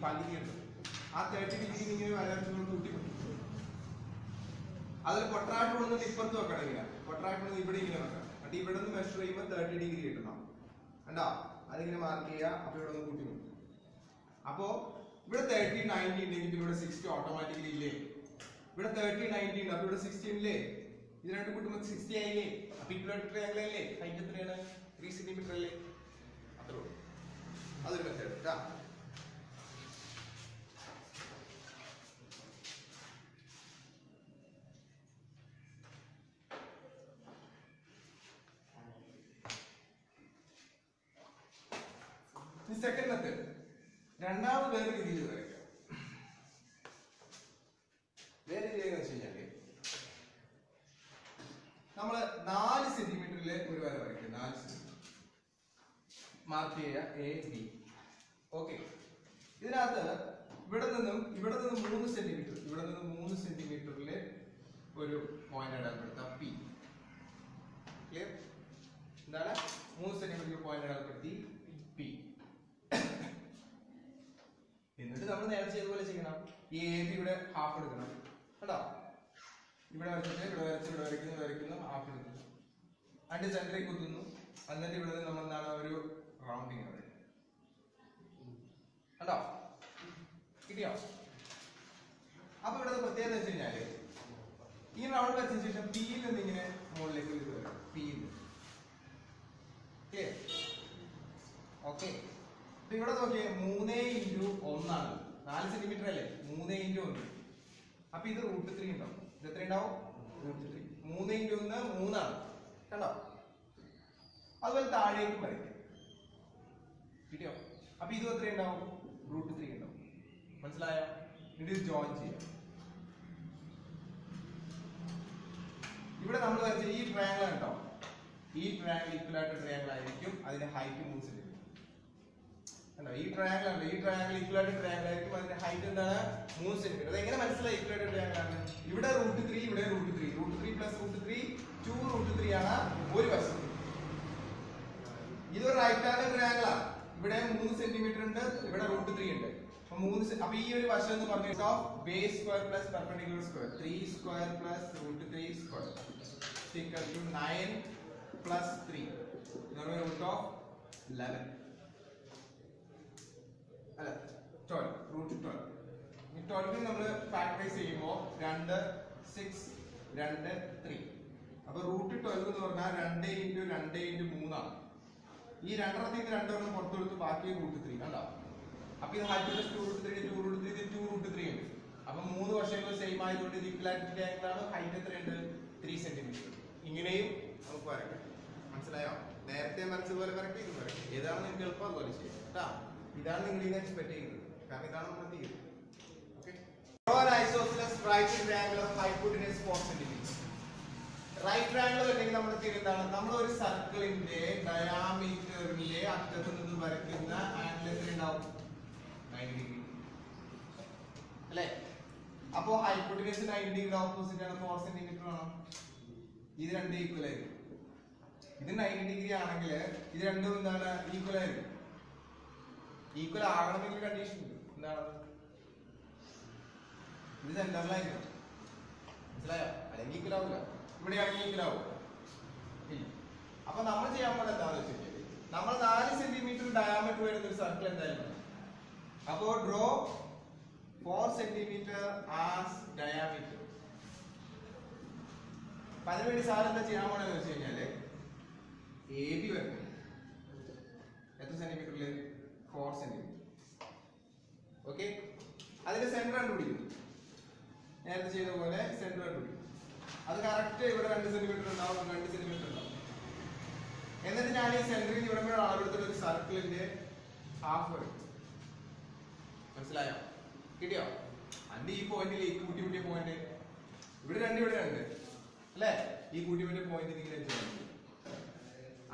പകുതി കിട്ടും. ആ 30 ഡിഗ്രി ഇങ്ങനെ വരച്ചുകൊണ്ട് കൂട്ടി വെക്കും. അതിൽ പ്രൊട്രാക്ടർ കൊണ്ടുവന്ന് ഇപ്പുറത്ത് വെക്കണം. ഇങ്ങനെ പ്രൊട്രാക്ടർ കൊണ്ട് ഇവിടെ ഇങ്ങനെ വെക്കണം. എന്നിട്ട് ഇവിടെ നിന്ന് മെഷർ ചെയ്യുമ്പോൾ 30 ഡിഗ്രി കിട്ടണം. കണ്ടോ? അതിങ്ങനെ മാർക്ക് ചെയ്യുക. അപ്പൊ ഇവിടെ ഒന്ന് കൂട്ടി വെക്കും. അപ്പോ ഇവിടെ 30 90 ഉണ്ടെങ്കിൽ ഇവിടെ 60 ഓട്ടോമാറ്റിക്കലി ഇല്ലേ? ഇവിടെ 30 90 ഉണ്ട്, അപ്പൊ ഇവിടെ 60 ഇല്ലേ? ഇത് രണ്ട് കൂട്ടുമ്പോൾ 60 ആയില്ലേ? അപ്പൊ ഇക്വലാറ്റർ ട്രയാങ്കിൾ അല്ലേ? ഹൈറ്റ് എത്രയാണ്? 3 സെന്റിമീറ്റർ അല്ലേ? അത്രേ ഉള്ളൂ. അതൊരു മെത്തേഡ് കേട്ടാ. സെക്കൻഡ് മെത്തേഡ്, രണ്ടാമത് വേറെ രീതിയിൽ വരയ്ക്കാം. വേറെ രീതി വെച്ച് കഴിഞ്ഞാല് നമ്മള് 4 സെന്റിമീറ്ററിലെ ഒരു വര വരയ്ക്കുക. 4 സെന്റിമീറ്റർ മാർക്ക് ചെയ്യുക, എ ബി. ഓക്കെ, ഇതിനകത്ത് ഇവിടെ നിന്നും 3 സെന്റിമീറ്റർ, ഇവിടെ നിന്ന് 3 സെന്റിമീറ്ററിലെ ഒരു പോയിന്റ് അടയാളപ്പെടുത്താം, പി. ക്ലിയർ? എന്താണ്? 3 സെന്റിമീറ്റർ പോയിന്റ് അടയാളപ്പെടുത്തി, പി. എന്നിട്ട് നമ്മൾ നേരത്തെ ചെയ്തതുപോലെ ചെയ്യണം. ഈ എ ബി ഇവിടെ ഹാഫ് എടുക്കണം. കേട്ടോ? ഇവിടെ വരച്ചിട്ട് ഇവിടെ വരയ്ക്കുന്നു, ഹാഫ് എടുക്കുന്നു, അതിന്റെ സെന്ററിൽ കുത്തുന്നു. എന്നിട്ട് ഇവിടെ നമ്മൾ എന്താണ് ഒരു റൗണ്ടിങ് അവിടെ. കണ്ടോ? കിട്ടിയോ? അപ്പൊ ഇവിടെ പ്രത്യേകത വെച്ച് കഴിഞ്ഞാല് ഈ റൗണ്ട് വെച്ചതിന് ശേഷം പിയിൽ നിന്ന് ഇങ്ങനെ മുകളിലേക്ക് ഇത് വരും. പിയിൽ. ഓക്കെ, ഇവിടെ നോക്കിയേ, 3 × 1 ആണ്. 4 സെന്റിമീറ്റർ അല്ലേ? 3 × 1. അപ്പൊ ഇത് √3 ഉണ്ടാവും. ഇത് എത്ര ഉണ്ടാവും? √3. 3 × 1 3 ആണ്. കണ്ടോ? അതുപോലെ താഴേക്ക് വരയ്ക്കാം. കിട്ടിയോ? അപ്പൊ ഇത് എത്ര ഉണ്ടാവും? √3 ഉണ്ടാവും. മനസ്സിലായോ? ഇത് ജോയിൻ ചെയ്യാം. ഇവിടെ നമ്മൾ വരച്ച ഈ ട്രയാങ്കിൾ ഉണ്ടോ? ഈ ട്രയാങ്കിൾ ഇക്വലാറ്റർ ട്രയാങ്കിൾ ആയിരിക്കും. അതിന്റെ ഹൈറ്റ് 3 സെന്റിമീറ്റർ. ഈ ട്രയാങ്കിൾ ആണ്, ഈ ട്രയാങ്കിൾ ഇക്വലാറ്റർ ട്രയാങ്കിൾ ആയിരിക്കും. അതിന്റെ ഹൈറ്റ് എന്താണ്? 3 സെന്റിമീറ്റർ. അത് എങ്ങനെ മനസ്സിലായി? ഇക്വലാറ്റർ ട്രയാങ്കിൾ ആണ്. ഇവിടെ √3, ഇവിടെ √3, √3 + √3 2√3 ആണ് ഒരു വശം. ഇതൊരു റൈറ്റ് ആംഗിൾ ട്രയാങ്കിൾ ആണ്. ഇവിടെ 3 സെന്റിമീറ്റർ ഉണ്ട്, ഇവിടെ √3 ഉണ്ട്. അപ്പൊ ഈ ഒരു വശം എന്ന് പറഞ്ഞാൽ of base square plus perpendicular square 3 square plus √3 square equal to 9 plus 3 √11. അല്ല 12, √12. ഈ 12 നമ്മൾ ഫാക്ടറൈസ് ചെയ്യുമ്പോൾ 2 6 2 3. അപ്പൊ √12 എന്ന് പറഞ്ഞാൽ 2 × 2 × 3 ആണ്. ഈ രണ്ടെണ്ണത്തിൽ 2 പുറത്തു കൊടുത്ത് ബാക്കി √3 കണ്ടോ? അപ്പൊ ഇത് ഹൈറ്റ് പ്ലസ് 2√3 2√3 2√3 ഉണ്ട്. അപ്പൊ 3 വശങ്ങൾ സെയിം ആയതുകൊണ്ട് ഇത് ഇക്വലാറ്റർ ട്രയാങ്കിൾ ആണ്. ഹൈറ്റ് എത്രയുണ്ട്? 3 സെന്റിമീറ്റർ. ഇങ്ങനെയും നമുക്ക് വരയ്ക്കാം. മനസ്സിലായോ? നേരത്തെ വരച്ചതുപോലെ വരയ്ക്കാം, ഇത് വരയ്ക്കാം. ഏതാണ് നിങ്ങൾക്ക് എളുപ്പം അതുപോലെ ചെയ്യാം കേട്ടാ. ഇതാണ് നിങ്ങൾ ഇന്ന് എക്സ്പെക്ട് ചെയ്യുന്നത്, കാരണം ഇതാണ് നമ്മൾ തീരുന്നത്. Okay, isosceles right triangle of hypotenuse 4 centimetre. Right triangle അല്ലെങ്കിൽ നമ്മൾ എന്താണ്? നമ്മൾ ഒരു സർക്കിളിന്റെ ഡയാമീറ്ററിലെ അറ്റത്ത് നിന്ന് വരയ്ക്കുന്ന ആംഗിൾ എത്ര ഉണ്ടാവും? 90 ഡിഗ്രി അല്ലേ? അപ്പോ ഹൈപ്പോട്ടനസ് 90 ഡിഗ്രി ഓപ്പോസിറ്റ് ആണ്. 4 സെന്റിമീറ്റർ ആണോ? ഇത് രണ്ടും ഈക്വൽ ആയിരിക്കും. ഇത് 90 ഡിഗ്രി ആണെങ്കിൽ ഇത് രണ്ടും എന്താണ്? ഈക്വൽ ആയിരിക്കും. ഈക്വൽ ആകണമെങ്കിൽ കണ്ടീഷൻ ഉണ്ട്. എന്താണ്? ഇത് സെന്ററിലായിരിക്കും. മനസ്സിലായോ? അല്ലെങ്കിൽ ഈക്വൽ ആവില്ല. ഇവിടെയാണെങ്കിൽ ഈക്വൽ ആവും ഇല്ല. അപ്പൊ നമ്മൾ ചെയ്യാൻ പോകുന്നത് എന്താണെന്ന് വെച്ച് കഴിഞ്ഞാൽ നമ്മൾ 4 സെന്റിമീറ്റർ ഡയാമീറ്റർ വരുന്ന ഒരു സർക്കിൾ എന്തായാലും. അപ്പോ ഡ്രോ 4 സെന്റിമീറ്റർ ആസ് ഡയാമീറ്റർ. അതിനുവേണ്ടി സാർ എന്താ ചെയ്യാൻ പോണെന്ന് വെച്ച് കഴിഞ്ഞാല് എ ബി വരണം. എത്ര സെന്റിമീറ്ററില്? 4 സെന്റിമീറ്റർ. ഓക്കെ, അതിന്റെ സെന്റർ കണ്ടുപിടിക്കുന്നു. നേരത്തെ ചെയ്ത പോലെ സെന്റർ കണ്ടുപിടിക്കും. അത് കറക്റ്റ് ഇവിടെ 2 സെന്റിമീറ്റർ ഉണ്ടാവും, 2 സെന്റിമീറ്റർ ഉണ്ടാവും. എന്നിട്ട് ഞാൻ ഈ സെന്ററിൽ ഇവിടെ കൂടെ അളവെടുത്തിട്ട് ഒരു സർക്കിളിന്റെ ഹാഫ് വരും. മനസ്സിലായോ? കിട്ടിയോ? അന്റെ ഈ പോയിന്റിൽ ഈ കൂട്ടി കൂട്ടിയ പോയിന്റ് ഇവിടെ ഇവിടെ ഉണ്ട് അല്ലേ? ഈ കൂട്ടി കൂട്ടിയ പോയിന്റ് ഇങ്ങനെ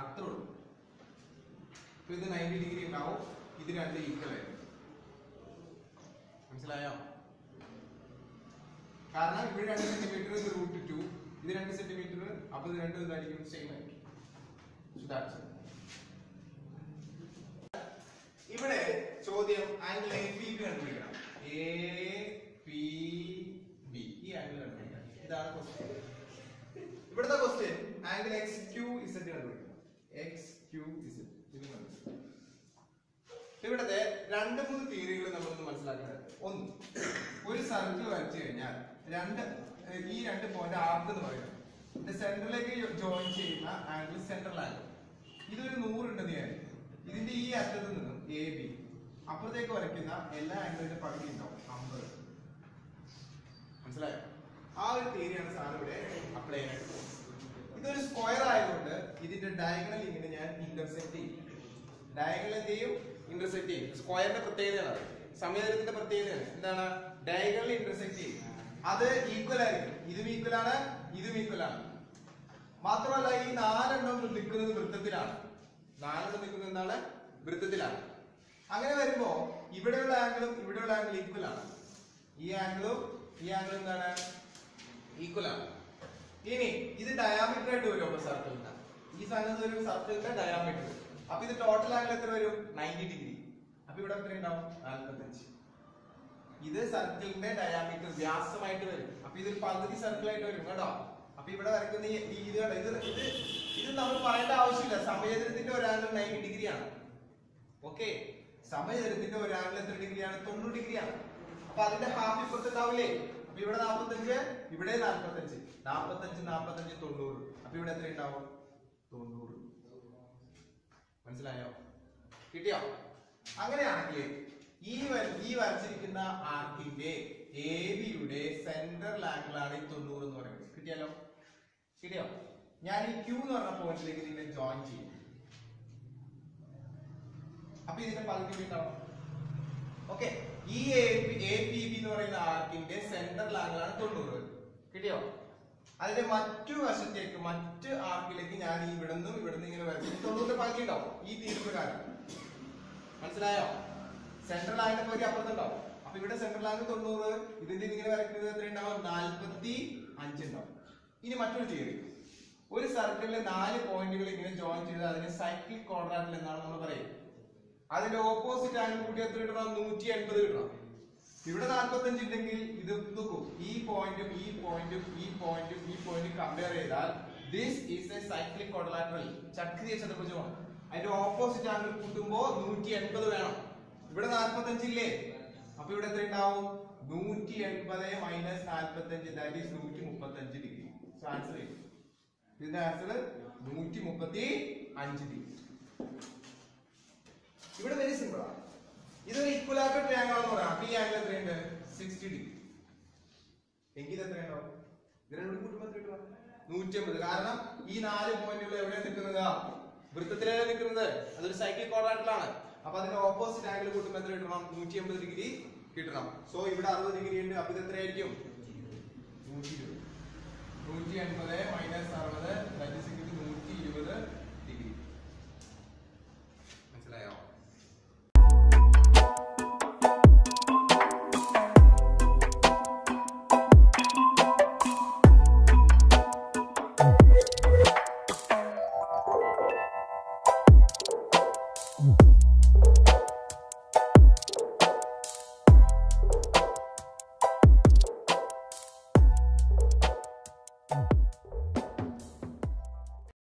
അത്രേ ഉള്ളൂ. അപ്പൊ ഇത് 90 ഡിഗ്രി ഉണ്ടാവും. ഇത് രണ്ട് ഈക്വൽ ആയിരിക്കും. മനസ്സിലായോ? കാരണം ഇവിടെ 2 സെന്റിമീറ്റർ ഇത് √2, ഇത് 2 സെന്റിമീറ്റർ, അപ്പൊ ഇത് രണ്ടും എന്തായിരിക്കും? സെയിം ആയിരിക്കും. ഇവിടെ ചോദ്യം ആംഗിൾ APB കണ്ടുപിടിക്കണം. APB ഈ ആംഗിൾ കണ്ടുപിടിക്കണം. ഇതാണ് ക്വസ്റ്റ്യൻ. ഇവിടുത്തെ ക്വസ്റ്റ്യൻ ആംഗിൾ XQZ കണ്ടുപിടിക്കണം. XQZ ഇത് കണ്ടുപിടിക്കണം. ഇവിടത്തെ 2-3 തിയറികൾ നമ്മളൊന്ന് മനസ്സിലാക്കേണ്ടത്. ഒന്ന്, ഒരു സർക്കിൾ വരച്ചു കഴിഞ്ഞാൽ ഈ രണ്ട് പോയിന്റ് ആർക്ക് എന്ന് പറയുന്നത് ഇതിന്റെ സെന്ററിലേക്ക് ജോയിൻ ചെയ്യുന്ന ആംഗിൾ സെൻട്രൽ ആംഗിൾ. ഇതൊരു 100 ഉണ്ടെന്ന് വിചാരിക്കും. ഇതിന്റെ ഈ അറ്റത്ത് നിന്നും AB അപ്പുറത്തേക്ക് വരയ്ക്കുന്ന എല്ലാ ആംഗിളിന്റെ പകുതി ഉണ്ടാവും 50. മനസ്സിലായോ? ആ ഒരു തിയറിയാണ് സാർ ഇവിടെ അപ്ലൈ ചെയ്യുന്നത്. ഇതൊരു സ്ക്വയർ ആയതുകൊണ്ട് ഇതിന്റെ ഡയഗണൽ ഇങ്ങനെ ഞാൻ ഇന്റർസെക്ട് ചെയ്യും. ഡയഗണൽ എന്ത് ചെയ്യും? ഇന്റർസെക്ട് ചെയ്യും. സ്ക്വയറിന്റെ പ്രത്യേകതയാണ്, സമചതുരത്തിന്റെ പ്രത്യേകതയാണ്. എന്താണ്? ഡയഗണൽ ഇന്റർസെക്ട് ചെയ്യും. അത് ഈക്വൽ ആയിരിക്കും. ഇതും ഈക്വൽ ആണ്, ഇതും ഈക്വൽ ആണ്. മാത്രമല്ല ഈ 4 നിൽക്കുന്നത് വൃത്തത്തിലാണ്. 4 നിൽക്കുന്നത് എന്താണ്? വൃത്തത്തിലാണ്. അങ്ങനെ വരുമ്പോ ഇവിടെയുള്ള ആംഗിളും ഇവിടെയുള്ള ആംഗിൾ ഈക്വൽ ആണ്. ഈ ആംഗിളും ഈ ആംഗിളും എന്താണ്? ഈക്വൽ ആണ്. ഇനി ഇത് ഡയാമീറ്റർ ആയിട്ട് വരും. അപ്പൊ സർക്കിളിന്റെ ഈ സാധനത്തിൽ ഒരു സർക്കിളിന്റെ ഡയാമീറ്റർ. അപ്പൊ ഇത് ടോട്ടൽ ആംഗിൾ എത്ര വരും? 90 ഡിഗ്രി. അപ്പൊ ഇവിടെ എത്ര ഉണ്ടാവും? 45. ഇത് സർക്കിളിന്റെ ഡയാമീറ്റർ വ്യാസമായിട്ട് വരും. അപ്പൊ ഇതൊരു പകുതി സർക്കിൾ ആയിട്ട് വരും കേട്ടോ. അപ്പൊ ഇവിടെ വരയ്ക്കുന്ന ഇത് ഇത് നമ്മൾ പറയേണ്ട ആവശ്യമില്ല. സമചതുരത്തിന്റെ ഒരു ആംഗിൾ 90 ഡിഗ്രിയാണ്. ഓക്കെ, സമചതുരത്തിന്റെ ഒരു ആംഗിൾ എത്ര ഡിഗ്രിയാണ്? 90 ഡിഗ്രിയാണ്. അപ്പൊ അതിന്റെ ഹാഫ് ഇപ്പുറത്ത് ഉണ്ടാവില്ലേ? അപ്പൊ ഇവിടെ 45, ഇവിടെ 45, 45, 45, 90. അപ്പൊ ഇവിടെ എത്ര ഉണ്ടാവും? 90. മനസ്സിലായോ? കിട്ടിയോ? അങ്ങനെയാണെങ്കിൽ ഈ വരച്ചിരിക്കുന്ന ആർക്കിന്റെ ABയുടെ സെൻട്രൽ ആംഗിൾ ആണ് 90 എന്ന് പറയുന്നത്. കിട്ടിയല്ലോ? കിട്ടിയോ? ഞാൻ ഈ Q എന്ന് പറഞ്ഞ പോയിന്റിലേക്ക് ഇതിനെ ജോയിൻ ചെയ്യും. അപ്പൊ ഇതിന്റെ പകുതി ഉണ്ടാവും. ഓക്കെ, ഈ APB എന്ന് പറയുന്ന ആർക്കിന്റെ സെൻട്രൽ ആംഗിൾ ആണ് 90. കിട്ടിയോ? അതിന്റെ മറ്റു വശത്തേക്ക് മറ്റ് ആർക്കിലേക്ക് ഞാൻ ഇവിടുന്ന് ഇങ്ങനെ വരച്ചു 90 പകുതി ഉണ്ടാവും. ഈ തീരുമാനം മനസ്സിലായോ? സെൻട്രൽ ആംഗിൾ പകുതി അപ്പുറത്തുണ്ടാവും. അപ്പൊ ഇവിടെ സെൻട്രൽ ആംഗിൾ 90, ഇതിന്റെ ഇങ്ങനെ വരയ്ക്കുന്നത് എത്ര ഉണ്ടാവും? 45 ഉണ്ടാവും. ഇനി മറ്റൊരു തിയറി, ഒരു സർക്കിളിലെ 4 പോയിന്റുകൾ ഇങ്ങനെ ജോയിൻ ചെയ്ത് അതിനെ സൈക്ലിക് ക്വാഡ്രാന്റിൽ എന്നാണ് നമ്മൾ പറയുന്നത്. അതിന്റെ ഓപ്പോസിറ്റ് ആംഗിൾ കൂടി എത്ര കിട്ടണം? 180 കിട്ടണം. ഇവിടെ 45 ഉണ്ടെങ്കിൽ ഇത് നോക്കൂ, ഈ പോയിന്റും ഈ പോയിന്റും ഈ പോയിന്റും ഈ പോയിന്റും കമ്പയർ ചെയ്താൽ this is a cyclic quadrilateral, ചക്രീയ ചതുർഭുജമാണ്. അതിന്റെ ഓപ്പോസിറ്റ് ആംഗിൾ കൂട്ടുമ്പോ 180 വേണം. ഇവിടെ 45 ഇല്ലേ? അപ്പൊ ഇവിടെ എത്ര ഉണ്ടാവും? 180 minus 45, that is 135 degree. So answer ചെയ്യും. ഇതിന്റെ ആൻസർ 135 ഡിഗ്രി. ഇവിടെ വെരി സിമ്പിൾ ആണ്. ഇതൊരു ഇക്വലാറ്റർ ട്രയാങ്കിൾ എന്ന് പറയാം. അപ്പൊ ഈ ആംഗിൾ എത്രയുണ്ട്? 60 ഡിഗ്രി. എങ്കിൽ എത്രയുണ്ടാവും? ഇത് രണ്ടും കൂട്ടുമ്പോൾ എത്ര കിട്ടും? 180. കാരണം ഈ 4 പോയിന്റുകൾ എവിടെയാണ് നിൽക്കുന്നത്? വൃത്തത്തിലാണ് നിൽക്കുന്നത്. അതൊരു സൈക്ലിക് ക്വാഡ്രാന്റിലാണ്. അപ്പൊ അതിന്റെ ഓപ്പോസിറ്റ് ആംഗിൾ കൂട്ടുമ്പോൾ എത്ര കിട്ടണം? 180 ഡിഗ്രി കിട്ടണം. സോ ഇവിടെ 60 ഡിഗ്രി ഉണ്ട്. അപ്പൊ ഇത് എത്രയായിരിക്കും? 120. 180 മൈനസ് 60 120.